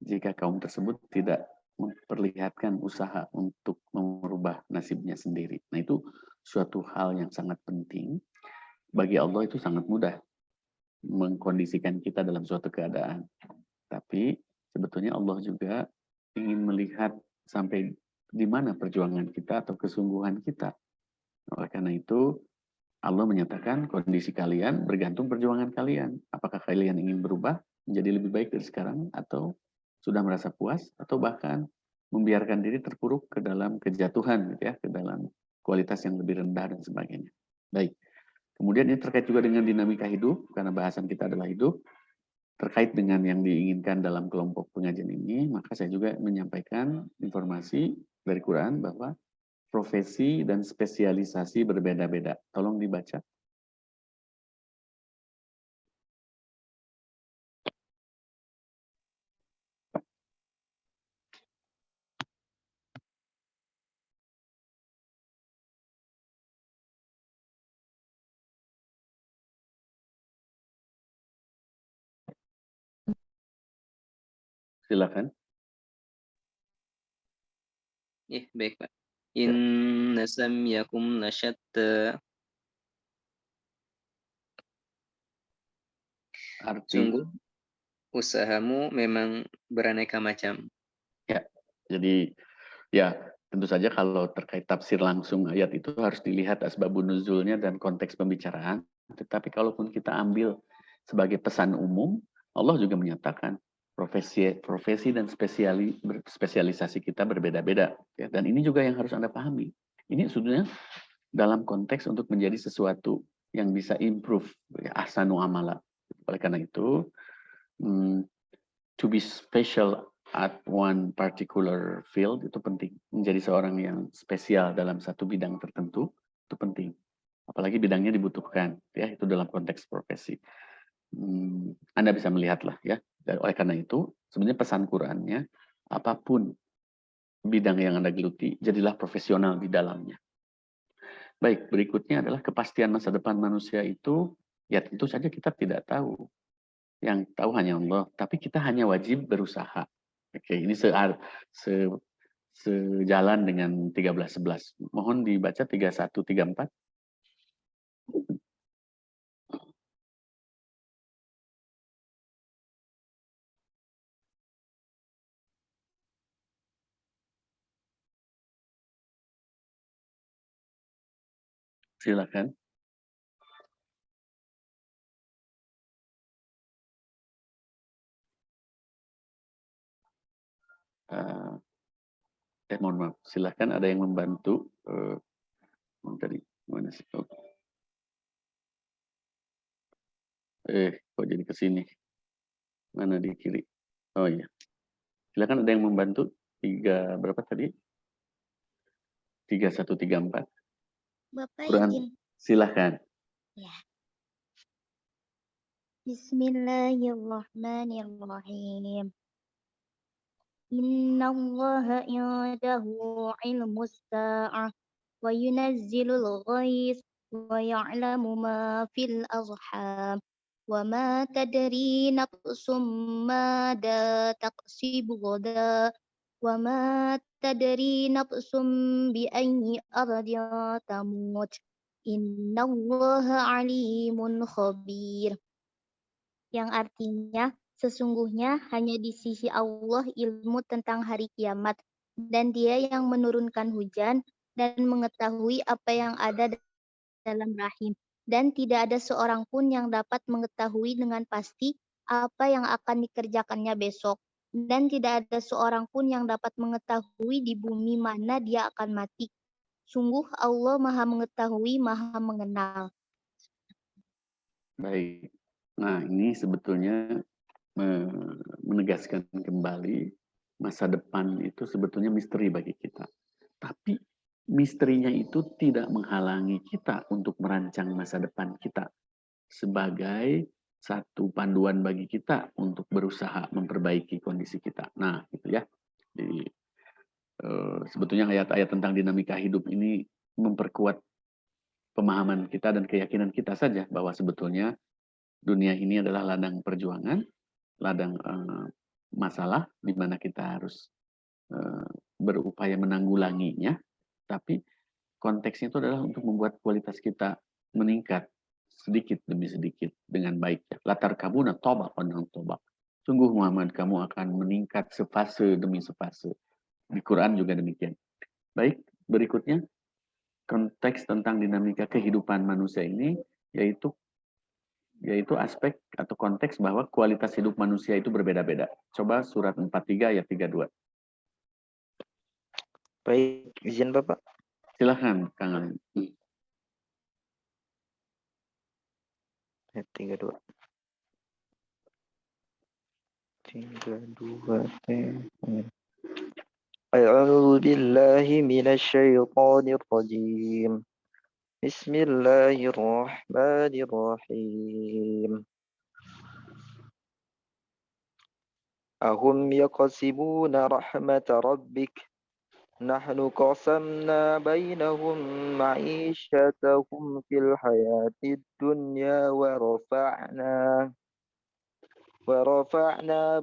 jika kaum tersebut tidak memperlihatkan usaha untuk merubah nasibnya sendiri. Nah, itu suatu hal yang sangat penting. Bagi Allah itu sangat mudah mengkondisikan kita dalam suatu keadaan. Tapi sebetulnya Allah juga ingin melihat sampai di mana perjuangan kita atau kesungguhan kita. Oleh karena itu, Allah menyatakan kondisi kalian bergantung perjuangan kalian. Apakah kalian ingin berubah menjadi lebih baik dari sekarang, atau sudah merasa puas, atau bahkan membiarkan diri terpuruk ke dalam kejatuhan, gitu ya, ke dalam kualitas yang lebih rendah dan sebagainya. Baik. Kemudian ini terkait juga dengan dinamika hidup, karena bahasan kita adalah hidup. Terkait dengan yang diinginkan dalam kelompok pengajian ini, maka saya juga menyampaikan informasi dari Quran bahwa profesi dan spesialisasi berbeda-beda. Tolong dibaca. Silakan. Baik Pak. Inna samyakum lasyatta. Sungguh usahamu memang beraneka macam. Ya, jadi ya tentu saja kalau terkait tafsir langsung ayat itu harus dilihat asbabun nuzulnya dan konteks pembicaraan. Tetapi kalaupun kita ambil sebagai pesan umum, Allah juga menyatakan profesi dan spesialisasi kita berbeda-beda. Ya, dan ini juga yang harus Anda pahami. Ini sebenarnya dalam konteks untuk menjadi sesuatu yang bisa improve, ya, ahsanu amala. Oleh karena itu, to be special at one particular field itu penting. Menjadi seorang yang spesial dalam satu bidang tertentu itu penting. Apalagi bidangnya dibutuhkan, ya, itu dalam konteks profesi. Anda bisa melihatlah, ya. Dan oleh karena itu, sebenarnya pesan Qurannya, apapun bidang yang Anda geluti, jadilah profesional di dalamnya. Baik, berikutnya adalah kepastian masa depan manusia itu, ya tentu saja kita tidak tahu. Yang tahu hanya Allah, tapi kita hanya wajib berusaha. Oke, ini sejalan dengan 13-11. Mohon dibaca 31-34. Silakan. Mohon maaf, silakan ada yang membantu. Tadi mana sih? Kok jadi ke sini? Mana di kiri? Oh iya. Silakan ada yang membantu. Berapa tadi? 3134. Bapak Quran. izin. Silakan. Ya. Bismillahirrahmanirrahim. Inna Allaha indahu ilmus sa'ah wa yunazzilul ghais wa ya'lamu ma fil arham wa ma tadri nafsum mada taqsibu ghadan وما تدري نفس بأي أرض تموت إن الله عليم خبير. Yang artinya, sesungguhnya hanya di sisi Allah ilmu tentang hari kiamat, dan Dia yang menurunkan hujan dan mengetahui apa yang ada dalam rahim. Dan tidak ada seorang pun yang dapat mengetahui dengan pasti apa yang akan dikerjakannya besok. Dan tidak ada seorang pun yang dapat mengetahui di bumi mana dia akan mati. Sungguh Allah Maha Mengetahui, Maha Mengenal. Baik. Nah, ini sebetulnya menegaskan kembali masa depan itu sebetulnya misteri bagi kita. Tapi misterinya itu tidak menghalangi kita untuk merancang masa depan kita sebagai satu panduan bagi kita untuk berusaha memperbaiki kondisi kita. Nah, gitu ya. Jadi sebetulnya ayat-ayat tentang dinamika hidup ini memperkuat pemahaman kita dan keyakinan kita saja bahwa sebetulnya dunia ini adalah ladang perjuangan, ladang masalah di mana kita harus berupaya menanggulanginya, tapi konteksnya itu adalah untuk membuat kualitas kita meningkat sedikit demi sedikit dengan baik. Latar kabuna tobak pandang tobak. Sungguh Muhammad, kamu akan meningkat sefase demi sefase. Di Quran juga demikian. Baik, berikutnya konteks tentang dinamika kehidupan manusia ini yaitu aspek atau konteks bahwa kualitas hidup manusia itu berbeda-beda. Coba surat 43 ayat 32. Baik, izin Bapak. Silahkan, Kang Alim. Ayat 32. 32. A'udzu billahi minasyaitonir rajim. Bismillahirrahmanirrahim. Ahum yaqsimuna rahmata rabbik. Nahnu qasamna bainahum ma'ishatahum fil hayatid dunya wa rafa'na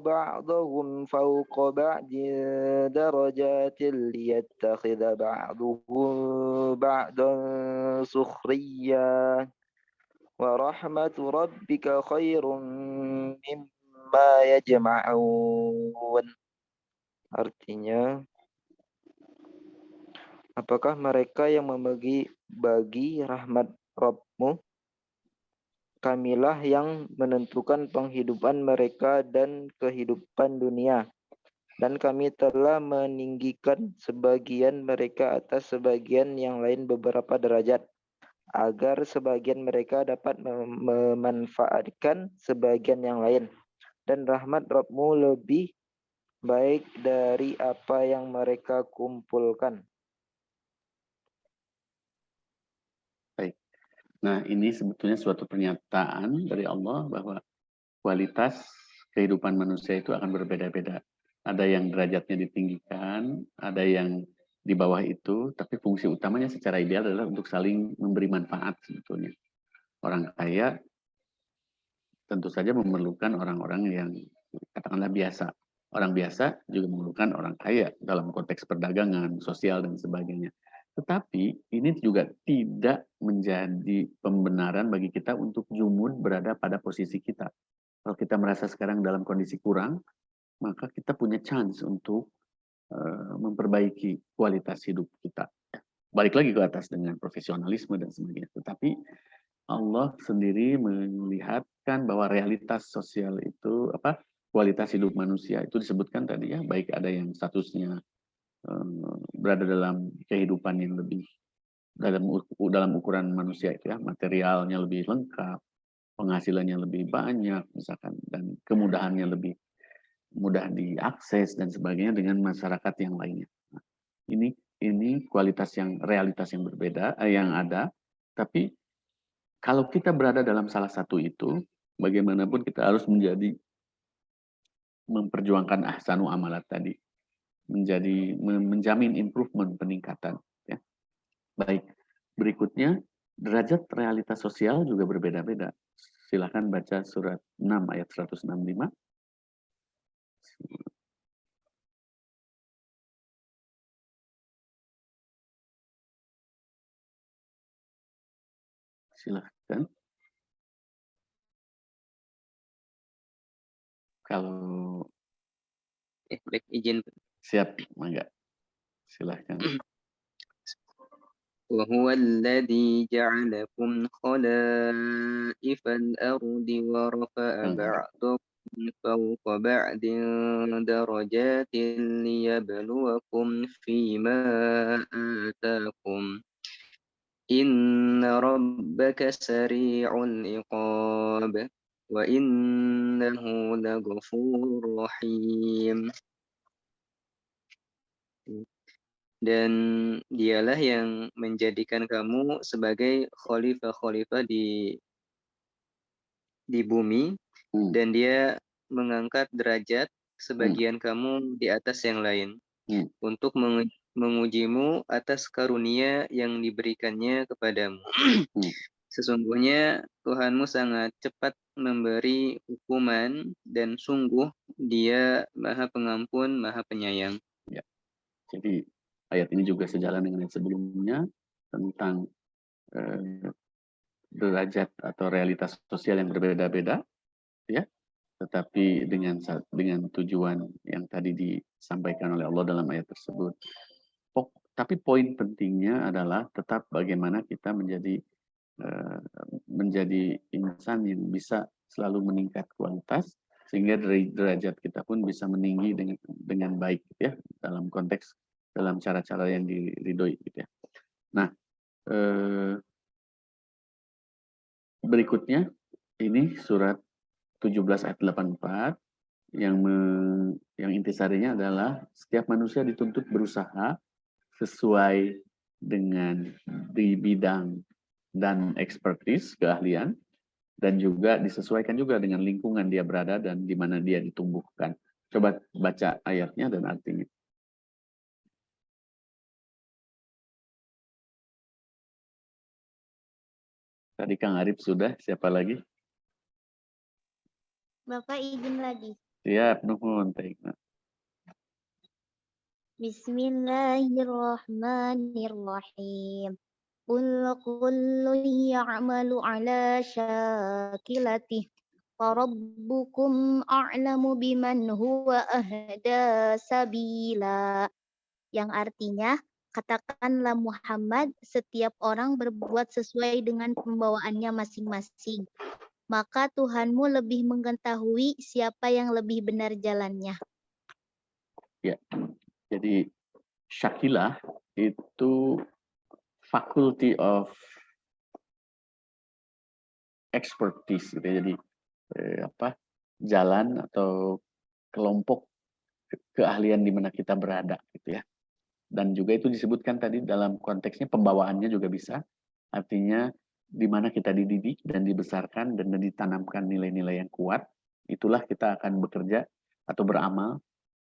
ba'dahum fawqa ba'din darajatin liyattakhidha ba'duhum ba'dan sukhriya wa rahmatu rabbika khairum mimma yajma'un. Artinya, apakah mereka yang membagi rahmat Rabbmu? Kamilah yang menentukan penghidupan mereka dan kehidupan dunia. Dan kami telah meninggikan sebagian mereka atas sebagian yang lain beberapa derajat, agar sebagian mereka dapat memanfaatkan sebagian yang lain. Dan rahmat Rabbmu lebih baik dari apa yang mereka kumpulkan. Nah, ini sebetulnya suatu pernyataan dari Allah bahwa kualitas kehidupan manusia itu akan berbeda-beda. Ada yang derajatnya ditinggikan, ada yang di bawah itu, tapi fungsi utamanya secara ideal adalah untuk saling memberi manfaat sebetulnya. Orang kaya tentu saja memerlukan orang-orang yang katakanlah biasa. Orang biasa juga memerlukan orang kaya dalam konteks perdagangan, sosial, dan sebagainya. Tetapi ini juga tidak menjadi pembenaran bagi kita untuk jumud berada pada posisi kita. Kalau kita merasa sekarang dalam kondisi kurang, maka kita punya chance untuk memperbaiki kualitas hidup kita. Balik lagi ke atas dengan profesionalisme dan sebagainya. Tetapi Allah sendiri melihatkan bahwa realitas sosial itu kualitas hidup manusia itu disebutkan tadi ya, baik ada yang statusnya berada dalam kehidupan yang lebih dalam ukuran manusia itu ya, materialnya lebih lengkap, penghasilannya lebih banyak misalkan, dan kemudahannya lebih mudah diakses dan sebagainya dengan masyarakat yang lainnya. Nah, ini kualitas yang realitas yang berbeda yang ada, tapi kalau kita berada dalam salah satu itu, bagaimanapun kita harus memperjuangkan ahsanu amalat tadi, menjamin improvement, peningkatan. Ya. Baik, berikutnya derajat realitas sosial juga berbeda-beda. Silakan baca surat 6 ayat 165. Silahkan. Kalau Baik, izin. siap, mangga. Silahkan. وهو الذي جعلكم خلائف الأرض ورفع بعضكم فوق بعض درجات ليبلوكم فيما آتاكم إن ربك سريع العقاب وإنه لغفور رحيم. Dan dialah yang menjadikan kamu sebagai khalifah-khalifah di bumi, dan dia mengangkat derajat sebagian kamu di atas yang lain untuk mengujimu atas karunia yang diberikannya kepadamu. Sesungguhnya Tuhanmu sangat cepat memberi hukuman dan sungguh Dia Maha Pengampun, Maha Penyayang. Ya. Jadi ayat ini juga sejalan dengan yang sebelumnya tentang derajat atau realitas sosial yang berbeda-beda, ya, tetapi dengan tujuan yang tadi disampaikan oleh Allah dalam ayat tersebut. Tapi poin pentingnya adalah tetap bagaimana kita menjadi insan yang bisa selalu meningkat kualitas sehingga derajat kita pun bisa meninggi dengan baik, ya, dalam konteks dalam cara-cara yang diridhoi, gitu ya. Nah, berikutnya ini surat 17 ayat 84 yang intisarinya adalah setiap manusia dituntut berusaha sesuai dengan di bidang dan expertise, keahlian, dan juga disesuaikan juga dengan lingkungan dia berada dan di mana dia ditumbuhkan. Coba baca ayatnya dan artinya. Tadi Kang Arif sudah, siapa lagi? Bapak izin lagi. Siap, nuhun. Bismillahirrahmanirrahim. Qul kullun ya'malu ala syakilatihi farabbukum a'lamu biman huwa ahda sabila. Yang artinya, katakanlah Muhammad, setiap orang berbuat sesuai dengan pembawaannya masing-masing. Maka Tuhanmu lebih mengetahui siapa yang lebih benar jalannya. Ya, jadi syakilah itu faculty of expertise, gitu ya. Jadi jalan atau kelompok keahlian di mana kita berada, gitu ya. Dan juga itu disebutkan tadi dalam konteksnya pembawaannya juga bisa, artinya di mana kita dididik dan dibesarkan dan ditanamkan nilai-nilai yang kuat, itulah kita akan bekerja atau beramal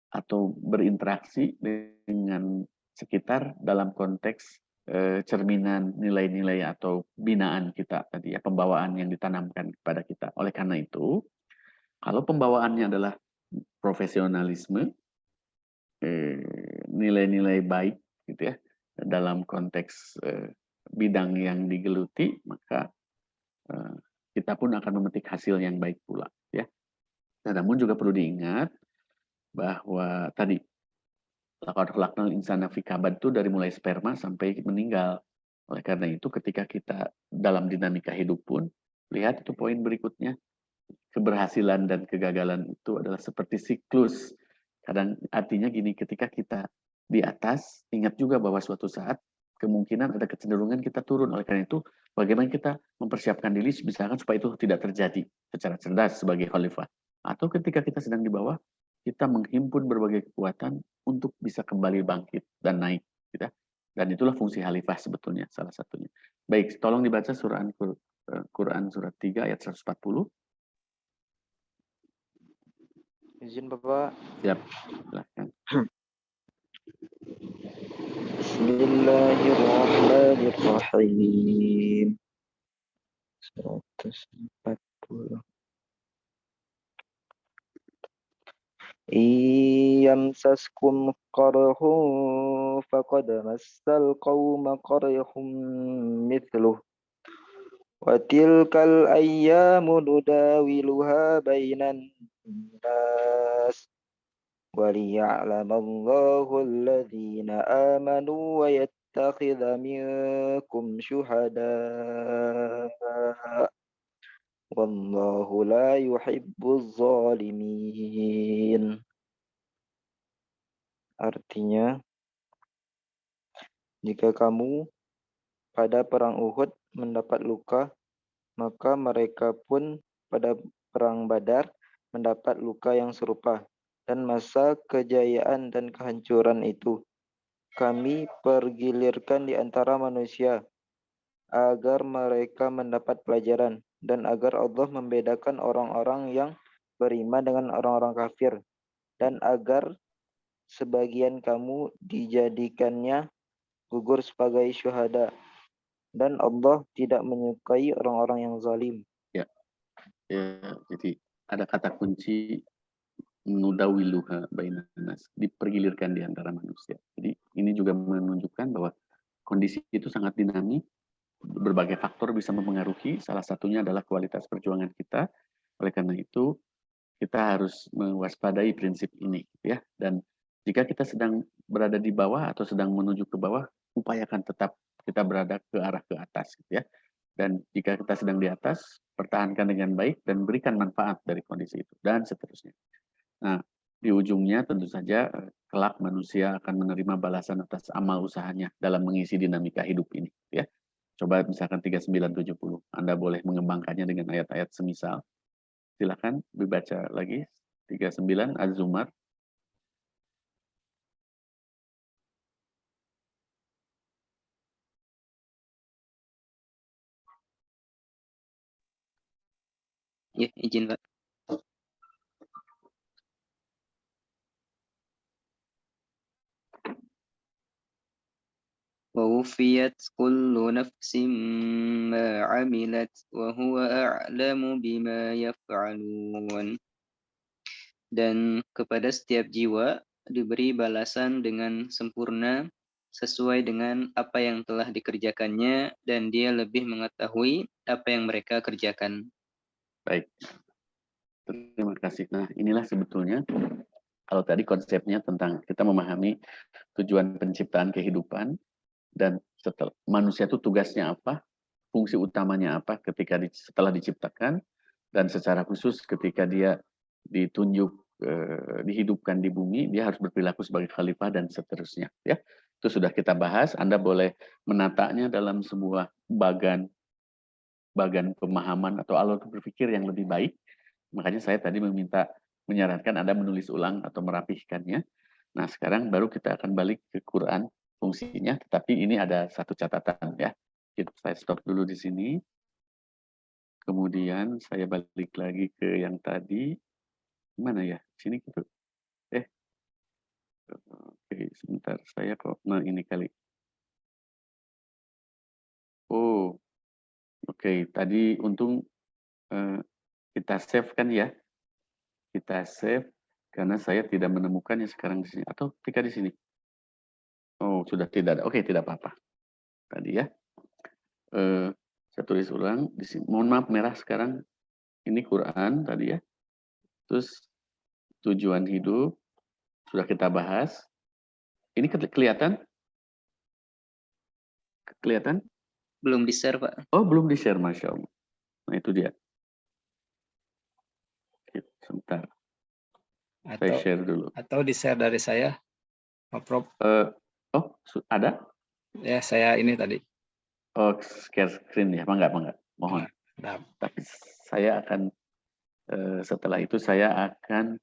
atau berinteraksi dengan sekitar dalam konteks cerminan nilai-nilai atau binaan kita tadi, ya, pembawaan yang ditanamkan kepada kita. Oleh karena itu, kalau pembawaannya adalah profesionalisme, nilai-nilai baik, gitu ya, dalam konteks bidang yang digeluti, maka kita pun akan memetik hasil yang baik pula, ya. Nah, namun juga perlu diingat bahwa tadi laqad khalaqnal insana fi kabad itu dari mulai sperma sampai meninggal. Oleh karena itu ketika kita dalam dinamika hidup pun, lihat itu poin berikutnya, keberhasilan dan kegagalan itu adalah seperti siklus. Kadang artinya gini, ketika kita di atas, ingat juga bahwa suatu saat kemungkinan ada kecenderungan kita turun. Oleh karena itu, bagaimana kita mempersiapkan diri misalkan supaya itu tidak terjadi secara cerdas sebagai khalifah. Atau ketika kita sedang di bawah, kita menghimpun berbagai kekuatan untuk bisa kembali bangkit dan naik, gitu. Dan itulah fungsi khalifah sebetulnya, salah satunya. Baik, tolong dibaca Quran surat 3 ayat 140. Izin Bapak. Siap, silahkan. Bismillahirrahmanirrahim. 140. Yamsaskum qarhun faqad massal qauma qarhum mithluh وتلك الأيام نداولها بين الناس وليعلم الله الذين آمنوا ويتخذ منكم شهداء والله لا يحب الظالمين. Artinya, jika kamu pada perang Uhud mendapat luka, maka mereka pun pada perang Badar mendapat luka yang serupa. Dan masa kejayaan dan kehancuran itu kami pergilirkan di antara manusia agar mereka mendapat pelajaran dan agar Allah membedakan orang-orang yang beriman dengan orang-orang kafir dan agar sebagian kamu dijadikannya gugur sebagai syuhada dan Allah tidak menyukai orang-orang yang zalim. Ya, jadi ada kata kunci nudawiluha bainan nas, dipergilirkan di antara manusia. Jadi ini juga menunjukkan bahwa kondisi itu sangat dinamis, berbagai faktor bisa mempengaruhi, salah satunya adalah kualitas perjuangan kita. Oleh karena itu, kita harus mewaspadai prinsip ini, ya. Dan jika kita sedang berada di bawah atau sedang menuju ke bawah, upayakan tetap kita berada ke arah ke atas, gitu ya. Dan jika kita sedang di atas, pertahankan dengan baik dan berikan manfaat dari kondisi itu, dan seterusnya. Nah, di ujungnya tentu saja kelak manusia akan menerima balasan atas amal usahanya dalam mengisi dinamika hidup ini, ya. Coba misalkan 3970, Anda boleh mengembangkannya dengan ayat-ayat semisal. Silakan dibaca lagi 39 Az-Zumar. Ya, izin Pak. ووفيت كل نفس ما عملت وهو أعلم بما يفعلون. Dan kepada setiap jiwa diberi balasan dengan sempurna sesuai dengan apa yang telah dikerjakannya dan dia lebih mengetahui apa yang mereka kerjakan. Baik. Terima kasih. Nah, inilah sebetulnya kalau tadi konsepnya tentang kita memahami tujuan penciptaan kehidupan dan setelah manusia itu tugasnya apa, fungsi utamanya apa ketika setelah diciptakan, dan secara khusus ketika dia ditunjuk dihidupkan di bumi, dia harus berperilaku sebagai khalifah dan seterusnya, ya. Itu sudah kita bahas. Anda boleh menatanya dalam sebuah bagan pemahaman atau alur berpikir yang lebih baik. Makanya saya tadi menyarankan Anda menulis ulang atau merapihkannya. Nah, sekarang baru kita akan balik ke Quran fungsinya, tetapi ini ada satu catatan, ya. Saya stop dulu di sini. Kemudian saya balik lagi ke yang tadi. Mana ya? Sini gitu. Oke, sebentar. Saya kok, nah ini kali. Oh, oke. Tadi untung kita save kan ya. Kita save karena saya tidak menemukannya sekarang di sini. Atau ketika di sini. Oh, sudah tidak ada. Oke, tidak apa-apa. Tadi ya. Saya tulis ulang di sini. Mohon maaf merah sekarang. Ini Quran tadi ya. Terus tujuan hidup sudah kita bahas. Ini kelihatan? Kelihatan? Belum di-share, Pak. Oh, belum di-share, Masya Allah. Nah, itu dia. Sebentar. Saya share dulu. Atau di-share dari saya, Pak Prof. Oh, ada? Ya, saya ini tadi. Oh, share screen ya, enggak. Mohon. Nah, Tapi saya akan setelah itu saya akan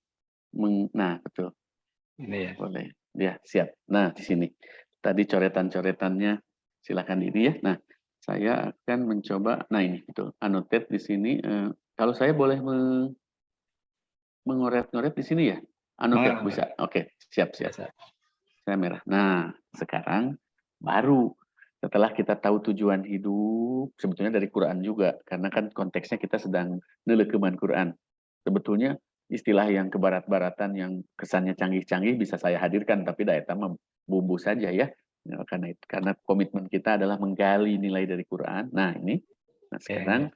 nah, betul. ini ya. Boleh. Ya, siap. Nah, di sini. Tadi coretan-coretannya silakan ini ya. Nah, saya akan mencoba. Nah, ini betul. Annotate di sini. Kalau saya boleh mengoret-ngoret di sini ya. Annotate bisa. Oke, siap. Biasa. Saya merah. Nah, sekarang baru setelah kita tahu tujuan hidup, sebetulnya dari Quran juga, karena kan konteksnya kita sedang neleukeman Quran. Sebetulnya istilah yang kebarat-baratan yang kesannya canggih-canggih bisa saya hadirkan, tapi daya tambah bumbu saja ya. Karena komitmen kita adalah menggali nilai dari Quran. Nah, ini Nah, sekarang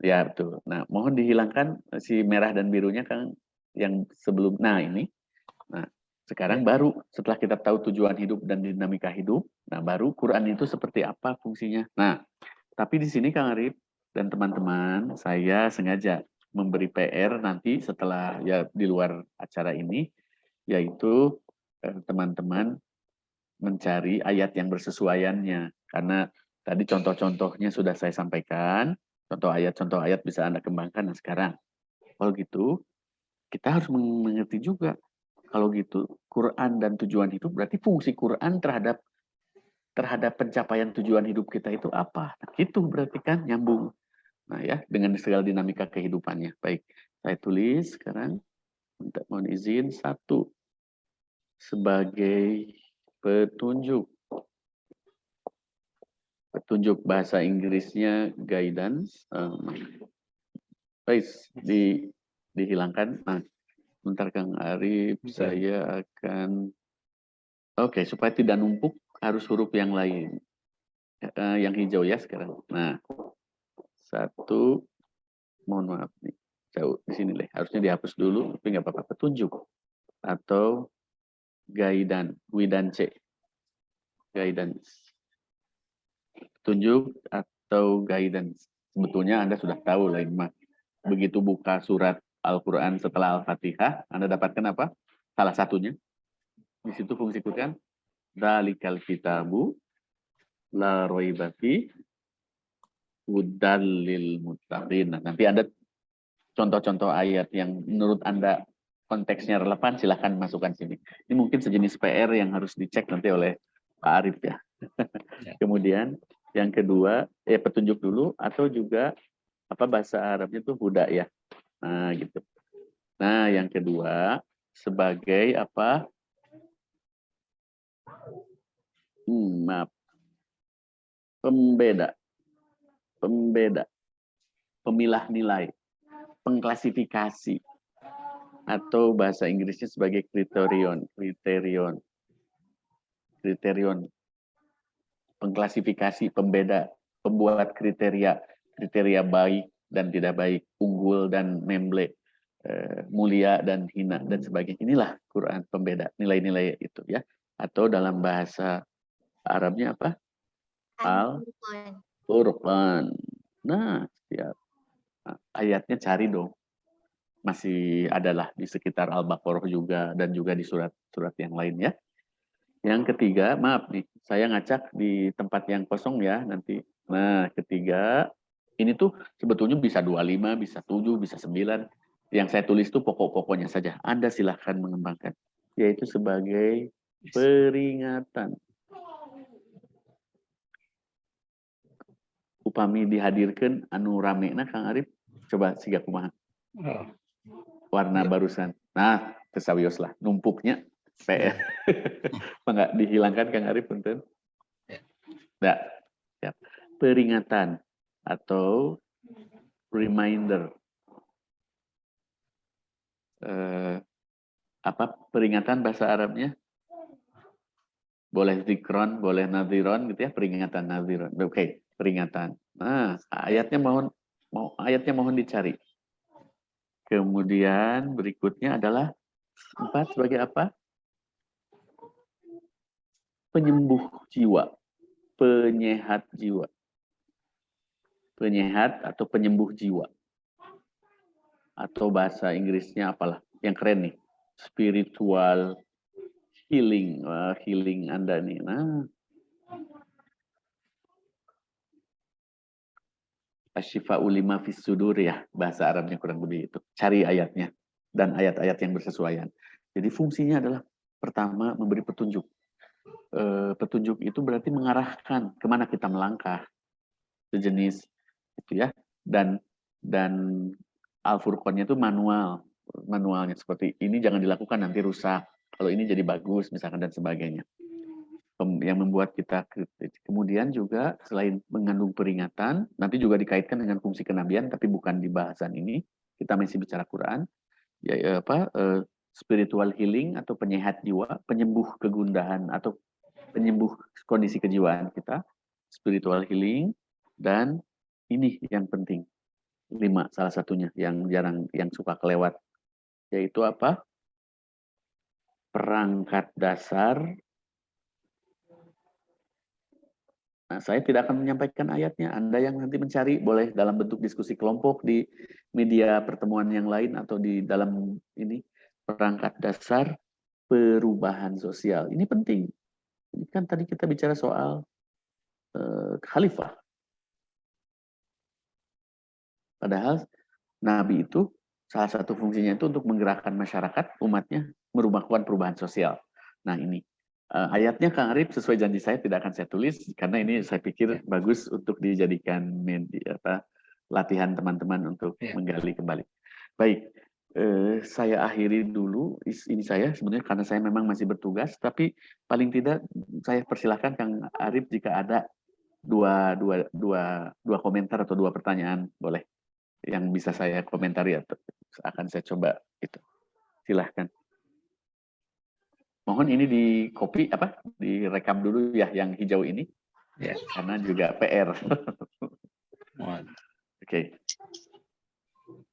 ya betul. Nah, mohon dihilangkan si merah dan birunya kan yang sebelum. Nah, ini. Nah, sekarang baru setelah kita tahu tujuan hidup dan dinamika hidup, nah baru Quran itu seperti apa fungsinya. Nah, tapi di sini Kang Arif dan teman-teman, saya sengaja memberi PR nanti setelah ya di luar acara ini, yaitu teman-teman mencari ayat yang bersesuaiannya. Karena tadi contoh-contohnya sudah saya sampaikan, contoh ayat bisa Anda kembangkan. Nah, sekarang, kalau gitu, kita harus mengerti juga, kalau gitu, Quran dan tujuan hidup, berarti fungsi Quran terhadap pencapaian tujuan hidup kita itu apa? Nah, itu berarti kan nyambung. Nah ya, dengan segala dinamika kehidupannya. Baik, saya tulis sekarang, mohon izin, 1 sebagai petunjuk. Petunjuk bahasa Inggrisnya guidance. Baik, dihilangkan. Nah, bentar Kang Arif, saya akan... Oke, supaya tidak numpuk, harus huruf yang lain. Yang hijau ya sekarang. Nah, 1, mohon maaf nih, jauh di sini deh. Harusnya dihapus dulu, tapi nggak apa-apa. Petunjuk atau guidance. Petunjuk atau guidance. Sebetulnya Anda sudah tahu lah, begitu buka surat Al-Quran setelah Al-Fatihah, Anda dapatkan apa? Salah satunya. Di situ fungsi Quran. Dzalikal kitabu la raiba fihi hudal lil muttaqin. Nah, nanti Anda contoh-contoh ayat yang menurut Anda konteksnya relevan, silahkan masukkan sini. Ini mungkin sejenis PR yang harus dicek nanti oleh Pak Arif ya. Kemudian yang kedua, petunjuk dulu, atau juga apa bahasa Arabnya tuh huda ya. Nah, gitu. Nah, yang kedua sebagai apa? Maaf. Pembeda, pemilah nilai, pengklasifikasi, atau bahasa Inggrisnya sebagai kriterion, pengklasifikasi, pembeda, pembuat kriteria baik dan tidak baik, unggul dan memble, mulia dan hina, dan sebagainya. Inilah Quran, pembeda, nilai-nilai itu ya. Atau dalam bahasa Arabnya apa? Al-Furqan. Nah, siap. Nah, ayatnya cari dong. Masih adalah di sekitar Al-Baqarah juga, dan juga di surat-surat yang lain ya. Yang ketiga, maaf nih, saya ngacak di tempat yang kosong ya nanti. Nah, ketiga, ini tuh sebetulnya bisa 25, bisa 7, bisa 9. Yang saya tulis itu pokok-pokoknya saja. Anda silahkan mengembangkan. Yaitu sebagai peringatan. Upami dihadirkan anu ramena Kang Arif, coba siga kumaha. Warna barusan. Nah, kesawios lah numpuknya PR. Enggak dihilangkan Kang Arif punten. Ya. Ya. Peringatan atau reminder. Apa peringatan bahasa Arabnya? Boleh zikron, boleh nadhiron gitu ya, peringatan nadhiron. Oke, peringatan. Nah, ayatnya mohon dicari. Kemudian berikutnya adalah 4 sebagai apa? Penyembuh jiwa, penyehat jiwa. Penyehat atau penyembuh jiwa. Atau bahasa Inggrisnya apalah, yang keren nih. Spiritual healing. Wah, healing Anda nih. Nah, Asyifa'u lima fis sudur ya, bahasa Arabnya kurang lebih itu. Cari ayatnya dan ayat-ayat yang bersesuaian. Jadi fungsinya adalah pertama memberi petunjuk. Petunjuk itu berarti mengarahkan kemana kita melangkah, sejenis itu ya. Dan Al-Furqannya itu manualnya seperti ini jangan dilakukan nanti rusak. Kalau ini jadi bagus misalkan dan sebagainya. Yang membuat kita kritis. Kemudian juga selain mengandung peringatan, nanti juga dikaitkan dengan fungsi kenabian, tapi bukan di bahasan ini. Kita masih bicara Quran, ya spiritual healing atau penyehat jiwa, penyembuh kegundahan atau penyembuh kondisi kejiwaan kita, spiritual healing, dan ini yang penting. 5 salah satunya yang suka kelewat, yaitu apa? Perangkat dasar. Nah, saya tidak akan menyampaikan ayatnya. Anda yang nanti mencari boleh dalam bentuk diskusi kelompok di media pertemuan yang lain atau di dalam ini perangkat dasar perubahan sosial. Ini penting. Ini kan tadi kita bicara soal khalifah. Padahal Nabi itu salah satu fungsinya itu untuk menggerakkan masyarakat, umatnya, melakukan perubahan sosial. Nah ini, ayatnya Kang Arif sesuai janji saya tidak akan saya tulis, karena ini saya pikir bagus untuk dijadikan latihan teman-teman untuk menggali kembali. Baik, saya akhiri dulu ini saya, sebenarnya karena saya memang masih bertugas, tapi paling tidak saya persilahkan Kang Arif jika ada dua komentar atau 2 pertanyaan, boleh. Yang bisa saya komentari atau akan saya coba itu. Silahkan. Mohon ini di copy direkam dulu ya yang hijau ini. Ya, karena juga PR. Oke.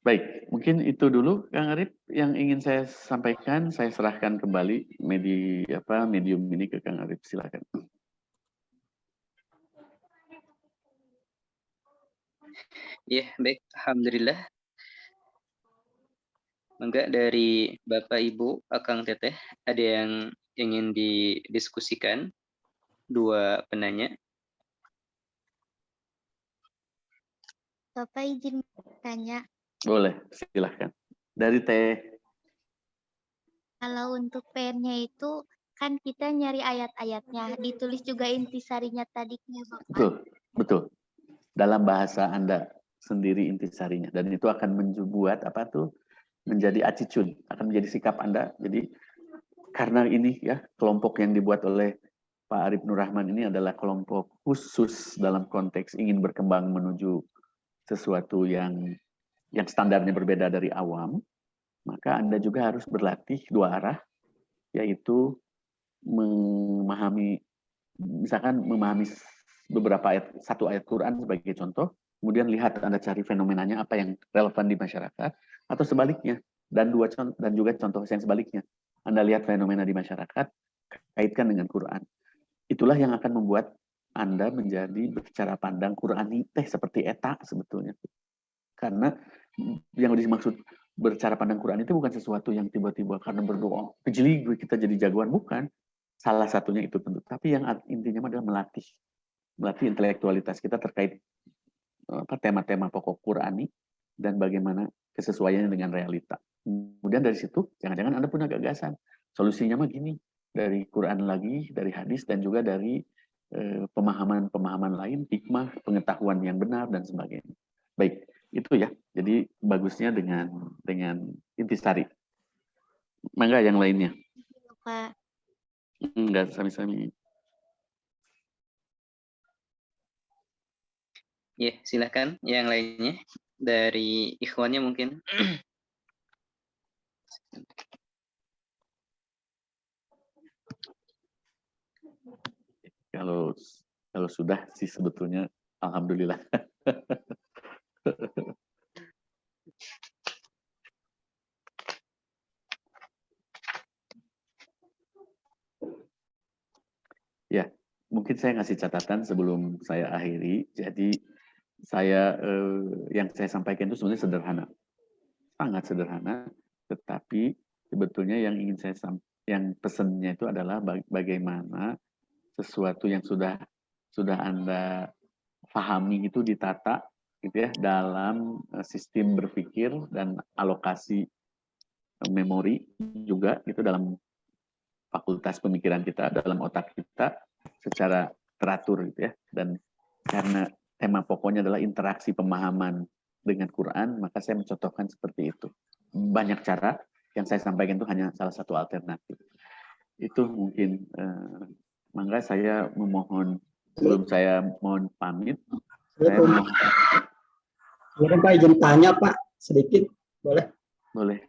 Baik, mungkin itu dulu Kang Arif yang ingin saya sampaikan. Saya serahkan kembali medium ini ke Kang Arif. Silahkan. Ya, baik. Alhamdulillah. Mangga dari Bapak, Ibu, Akang, Teteh, ada yang ingin didiskusikan? 2 penanya. Bapak izin bertanya. Boleh, silahkan. Dari Teh. Kalau untuk PR-nya itu kan kita nyari ayat-ayatnya, ditulis juga intisarinya tadi ya Bapak. Betul. Dalam bahasa Anda sendiri intisarinya, dan itu akan membuat menjadi attitude, akan menjadi sikap Anda. Jadi karena ini ya kelompok yang dibuat oleh Pak Arif Nur Rahman ini adalah kelompok khusus dalam konteks ingin berkembang menuju sesuatu yang standarnya berbeda dari awam, maka Anda juga harus berlatih 2 arah, yaitu memahami beberapa ayat, 1 ayat Quran sebagai contoh, kemudian lihat Anda cari fenomenanya apa yang relevan di masyarakat, atau sebaliknya, dan juga contoh yang sebaliknya. Anda lihat fenomena di masyarakat, kaitkan dengan Quran. Itulah yang akan membuat Anda menjadi bercara pandang Qurani seperti eta sebetulnya. Karena yang dimaksud bercara pandang Quran itu bukan sesuatu yang tiba-tiba karena berdoa, kejeli kita jadi jagoan, bukan. Salah satunya itu tentu. Tapi yang intinya adalah melatih intelektualitas kita terkait tema-tema pokok Qurani dan bagaimana kesesuaiannya dengan realita. Kemudian dari situ, jangan-jangan Anda punya gagasan. Solusinya mah gini, dari Quran lagi, dari hadis, dan juga dari pemahaman-pemahaman lain, hikmah, pengetahuan yang benar, dan sebagainya. Baik, itu ya. Jadi bagusnya dengan intisari. Mangga yang lainnya. Pak. Enggak, sami-sami. Ya, silakan yang lainnya dari ikhwannya mungkin. Kalau sudah sih sebetulnya alhamdulillah. Ya, mungkin saya ngasih catatan sebelum saya akhiri. Jadi yang saya sampaikan itu sebenarnya sederhana, sangat sederhana, tetapi sebetulnya yang ingin yang pesannya itu adalah bagaimana sesuatu yang sudah Anda pahami itu ditata gitu ya dalam sistem berpikir dan alokasi memori juga itu dalam fakultas pemikiran kita, dalam otak kita secara teratur gitu ya. Dan karena tema pokoknya adalah interaksi pemahaman dengan Quran, maka saya mencontohkan seperti itu. Banyak cara, yang saya sampaikan itu hanya salah satu alternatif. Itu mungkin, maka saya memohon, sebelum saya mohon pamit, saya mohon. Mungkin Pak izin tanya Pak, sedikit, boleh? Boleh.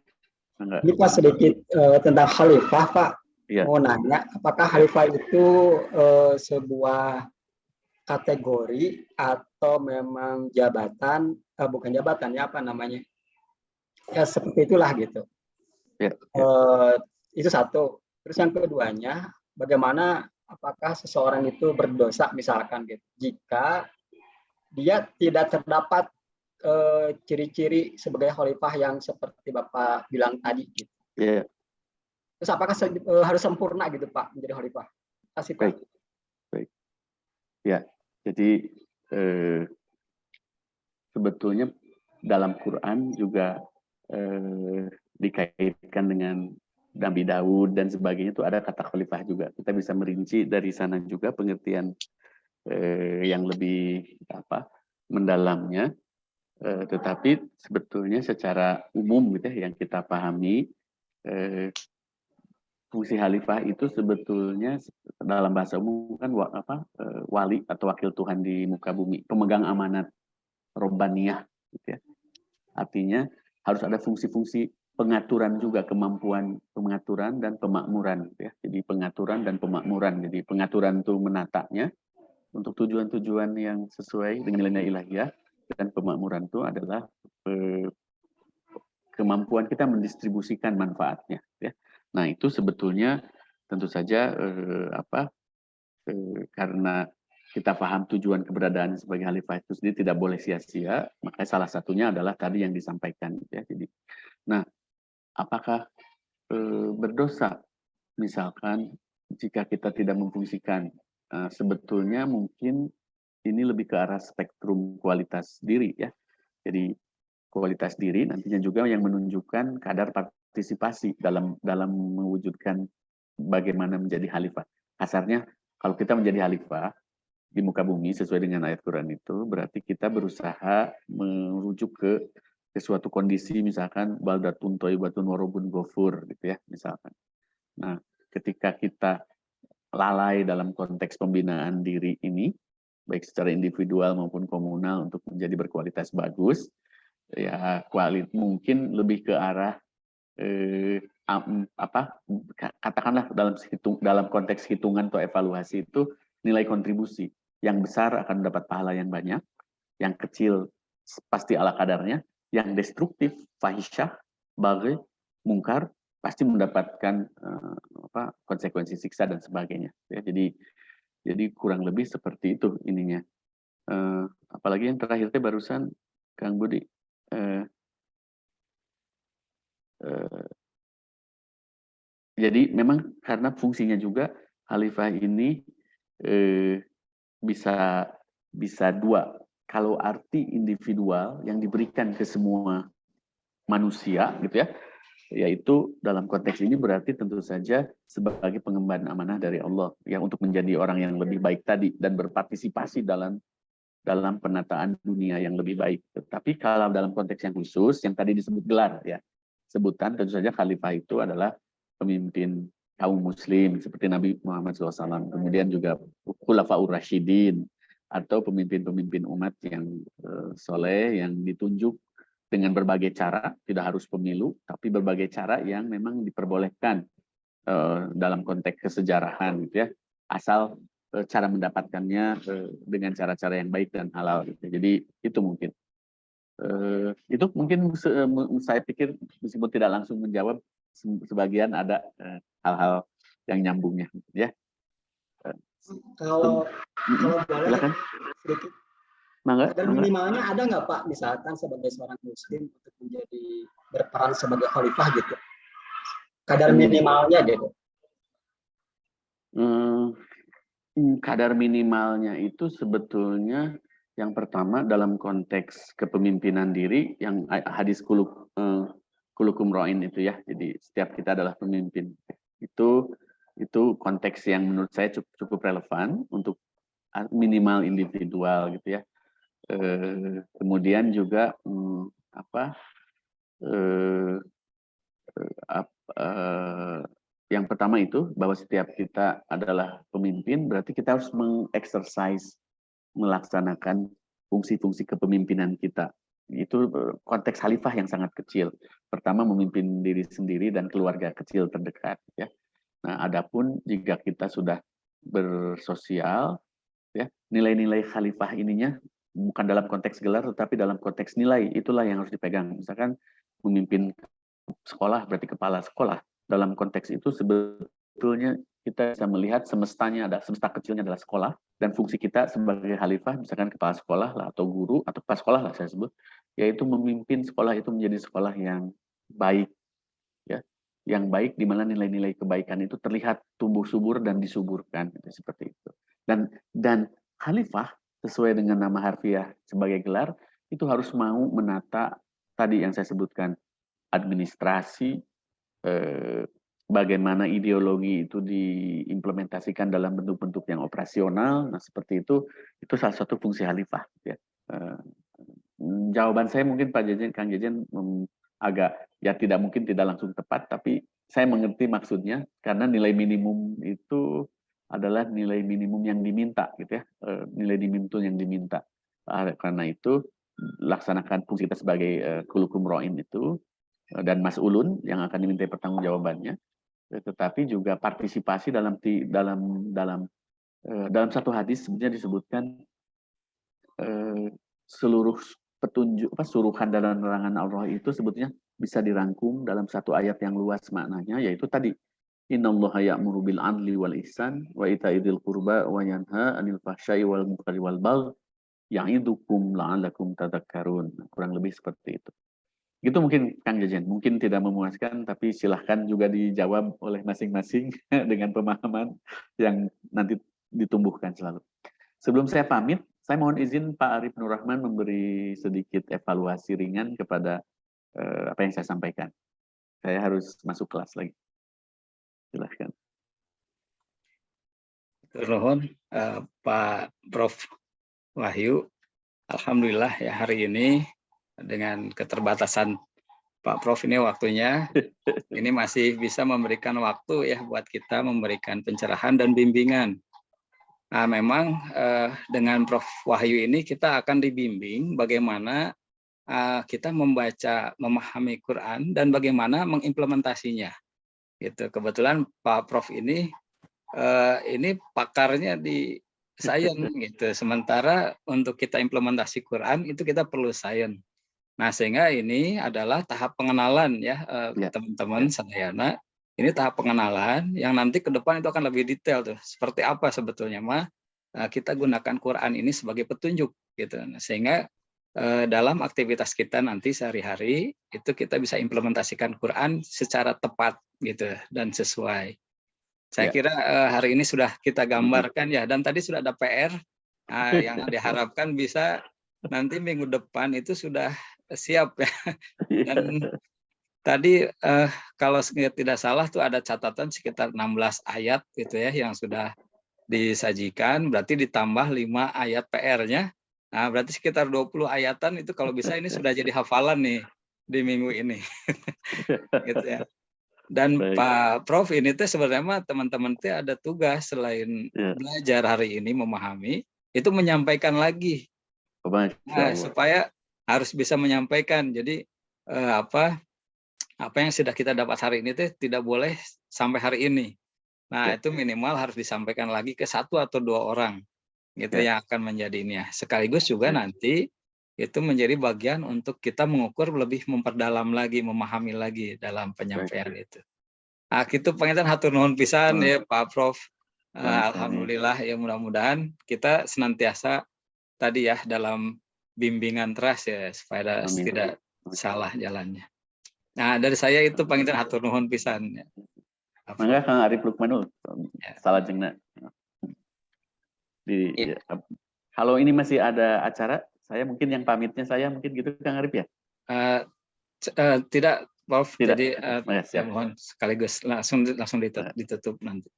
Enggak. Ini Pak sedikit tentang khalifah Pak. Ya. Mau nanya, apakah khalifah itu sebuah kategori atau memang jabatan, bukan jabatan ya, apa namanya, ya seperti itulah gitu. Ya, Itu satu. Terus yang keduanya, bagaimana apakah seseorang itu berdosa misalkan gitu, jika dia tidak terdapat ciri-ciri sebagai khalifah yang seperti Bapak bilang tadi gitu. ya. Terus apakah harus sempurna gitu Pak menjadi khalifah? Terima kasih Pak. Baik. Ya, jadi sebetulnya dalam Quran juga dikaitkan dengan Nabi Daud dan sebagainya, itu ada kata khalifah juga. Kita bisa merinci dari sana juga pengertian yang lebih mendalamnya. Tetapi sebetulnya secara umum gitu ya, yang kita pahami, fungsi khalifah itu sebetulnya dalam bahasa umum kan wali atau wakil Tuhan di muka bumi, pemegang amanat robbaniyah gitu ya. Artinya harus ada fungsi-fungsi pengaturan juga, kemampuan pengaturan dan pemakmuran gitu ya. Jadi pengaturan dan pemakmuran. Jadi pengaturan itu menatanya untuk tujuan-tujuan yang sesuai dengan nilai ilahiyah, dan pemakmuran itu adalah kemampuan kita mendistribusikan manfaatnya ya. Nah, itu sebetulnya tentu saja karena kita paham tujuan keberadaan sebagai khalifah itu sendiri tidak boleh sia-sia, maka salah satunya adalah tadi yang disampaikan ya. Jadi, nah, apakah berdosa misalkan jika kita tidak memfungsikan? Sebetulnya mungkin ini lebih ke arah spektrum kualitas diri ya. Jadi kualitas diri nantinya juga yang menunjukkan kadar partisipasi dalam mewujudkan bagaimana menjadi khalifah. Kasarnya kalau kita menjadi khalifah di muka bumi sesuai dengan ayat Quran itu, berarti kita berusaha merujuk ke suatu kondisi, misalkan baldatun thayyibatun wa rabbun ghafur gitu ya misalkan. Nah, ketika kita lalai dalam konteks pembinaan diri ini, baik secara individual maupun komunal untuk menjadi berkualitas bagus, ya mungkin lebih ke arah katakanlah dalam konteks hitungan atau evaluasi itu nilai kontribusi yang besar akan mendapat pahala yang banyak, yang kecil pasti ala kadarnya, yang destruktif, fahisyah, baghi, mungkar pasti mendapatkan konsekuensi siksa dan sebagainya. Ya, jadi kurang lebih seperti itu ininya. Apalagi yang terakhir barusan Kang Budi. Jadi memang karena fungsinya juga khalifah ini bisa dua. Kalau arti individual yang diberikan ke semua manusia gitu ya, yaitu dalam konteks ini berarti tentu saja sebagai pengemban amanah dari Allah yang untuk menjadi orang yang lebih baik tadi dan berpartisipasi dalam penataan dunia yang lebih baik. Tapi kalau dalam konteks yang khusus yang tadi disebut gelar ya, sebutan tentu saja khalifah itu adalah pemimpin kaum muslim seperti Nabi Muhammad SAW, kemudian juga khulafaur rasyidin atau pemimpin-pemimpin umat yang soleh yang ditunjuk dengan berbagai cara, tidak harus pemilu, tapi berbagai cara yang memang diperbolehkan dalam konteks kesejarahan gitu ya, asal cara mendapatkannya dengan cara-cara yang baik dan halal gitu. Jadi itu mungkin saya pikir meskipun tidak langsung menjawab, sebagian ada hal-hal yang nyambungnya ya. Kalau boleh silakan. sedikit. Kadar minimalnya ada nggak Pak, misalkan sebagai seorang muslim untuk menjadi berperan sebagai khalifah gitu? Kadar minimalnya gitu. Kadar minimalnya itu sebetulnya yang pertama dalam konteks kepemimpinan diri yang hadis kulukum ro'in itu ya. Jadi setiap kita adalah pemimpin. Itu konteks yang menurut saya cukup relevan untuk minimal individual gitu ya. Kemudian juga yang pertama itu bahwa setiap kita adalah pemimpin, berarti kita harus melaksanakan fungsi-fungsi kepemimpinan kita. Itu konteks khalifah yang sangat kecil. Pertama memimpin diri sendiri dan keluarga kecil terdekat ya. Nah, adapun jika kita sudah bersosial, ya, nilai-nilai khalifah ininya bukan dalam konteks gelar tetapi dalam konteks nilai, itulah yang harus dipegang. Misalkan memimpin sekolah berarti kepala sekolah. Dalam konteks itu sebetulnya kita bisa melihat semesta kecilnya adalah sekolah, dan fungsi kita sebagai khalifah misalkan kepala sekolah lah atau guru atau kepala sekolah lah saya sebut, yaitu memimpin sekolah itu menjadi sekolah yang baik, ya, yang baik di mana nilai-nilai kebaikan itu terlihat tumbuh subur dan disuburkan, gitu, seperti itu. Dan khalifah sesuai dengan nama harfiah sebagai gelar itu harus mau menata tadi yang saya sebutkan, administrasi, bagaimana ideologi itu diimplementasikan dalam bentuk-bentuk yang operasional. Nah, seperti itu salah satu fungsi khalifah, ya. Jawaban saya mungkin Pak Jejen, Kang Jejen agak, ya tidak mungkin tidak langsung tepat, tapi saya mengerti maksudnya karena nilai minimum itu adalah nilai minimum yang diminta, gitu ya, nilai minimum yang diminta. Karena itu laksanakan fungsi kita sebagai kulukum ro'in itu dan mas'ulun yang akan dimintai pertanggungjawabannya, tetapi juga partisipasi dalam satu hadis sebenarnya disebutkan seluruh petunjuk suruhan dan larangan Allah itu sebetulnya bisa dirangkum dalam satu ayat yang luas maknanya, yaitu tadi innallaha ya'muru bil 'adli wal ihsan wa ita'idzil qurba wa yanha 'anil fahsya'i wal munkari wal baghi ya'idukum la'allakum tadhakkarun. Kurang lebih seperti itu. Itu mungkin Kang Jejen, mungkin tidak memuaskan tapi silahkan juga dijawab oleh masing-masing dengan pemahaman yang nanti ditumbuhkan selalu. Sebelum saya pamit, saya mohon izin Pak Arif Nur Rahman memberi sedikit evaluasi ringan kepada apa yang saya sampaikan. Saya harus masuk kelas lagi. Silahkan. Nuhun, Pak Prof. Wahyu. Alhamdulillah ya hari ini dengan keterbatasan Pak Prof ini waktunya, ini masih bisa memberikan waktu ya buat kita memberikan pencerahan dan bimbingan. Nah, memang dengan Prof. Wahyu ini kita akan dibimbing bagaimana kita membaca, memahami Quran dan bagaimana mengimplementasinya. Gitu. Kebetulan Pak Prof ini pakarnya di sains gitu. Sementara untuk kita implementasi Quran itu kita perlu sains. Nah, sehingga ini adalah tahap pengenalan ya teman-teman sadayana. Ini tahap pengenalan yang nanti ke depan itu akan lebih detail tuh. Seperti apa sebetulnya kita gunakan Quran ini sebagai petunjuk gitu. Nah, sehingga dalam aktivitas kita nanti sehari-hari itu kita bisa implementasikan Quran secara tepat gitu dan sesuai. Saya kira hari ini sudah kita gambarkan ya, dan tadi sudah ada PR yang diharapkan bisa nanti minggu depan itu sudah siap ya. Dan tadi kalau tidak salah tuh ada catatan sekitar 16 ayat gitu ya yang sudah disajikan, berarti ditambah 5 ayat PR-nya. Nah, berarti sekitar 20 ayatan itu kalau bisa ini sudah jadi hafalan nih di minggu ini. Gitu ya. Dan baik. Pak Prof ini tuh sebenarnya teman-teman tuh ada tugas selain belajar hari ini memahami, itu menyampaikan lagi. Nah, supaya harus bisa menyampaikan. Jadi apa yang sudah kita dapat hari ini tuh tidak boleh sampai hari ini. Nah, itu minimal harus disampaikan lagi ke 1 atau 2 orang. Gitu yang akan menjadi ini ya. Sekaligus juga nanti itu menjadi bagian untuk kita mengukur lebih memperdalam lagi, memahami lagi dalam penyampaian itu. Nah, gitu penginten hatur nuhun pisan ya Pak Prof. Alhamdulillah ya, mudah-mudahan kita senantiasa tadi ya dalam bimbingan terus ya supaya tidak salah jalannya. Nah, dari saya itu penginten hatur nuhun pisan ya. Mangga Kang Arif Lukmanul salah jengna. Kalau ini masih ada acara, saya mungkin yang pamitnya saya mungkin gitu Kang Arif ya? Tidak, Prof. Tidak. Jadi saya mohon sekaligus langsung ditutup nanti.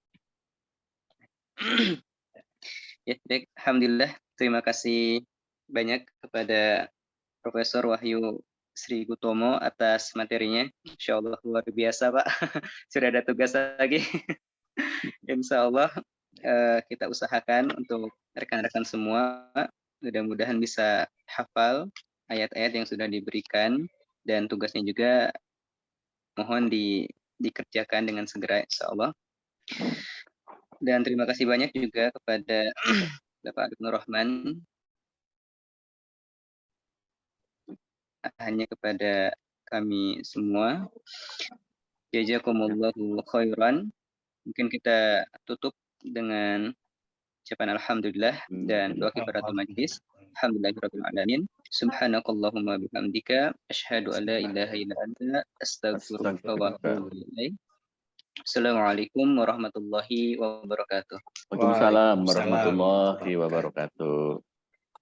Ya, baik. Alhamdulillah. Terima kasih banyak kepada Profesor Wahyu Sri Gutomo atas materinya. Insya Allah luar biasa Pak. Sudah ada tugas lagi. Insya Allah kita usahakan untuk rekan-rekan semua mudah-mudahan bisa hafal ayat-ayat yang sudah diberikan, dan tugasnya juga mohon dikerjakan dengan segera insya Allah. Dan terima kasih banyak juga kepada Bapak Arif Nur Rahman, hanya kepada kami semua. Jazakumullahu khairan. Mungkin kita tutup dengan ucapan alhamdulillah dan doa kifaratul majlis. Alhamdulillahirabbil alamin. Subhanakallahumma bihamdika asyhadu an la ilaha illa anta astaghfiruka wa atubu ilaik. Assalamualaikum warahmatullahi wabarakatuh. Waalaikumsalam warahmatullahi wabarakatuh.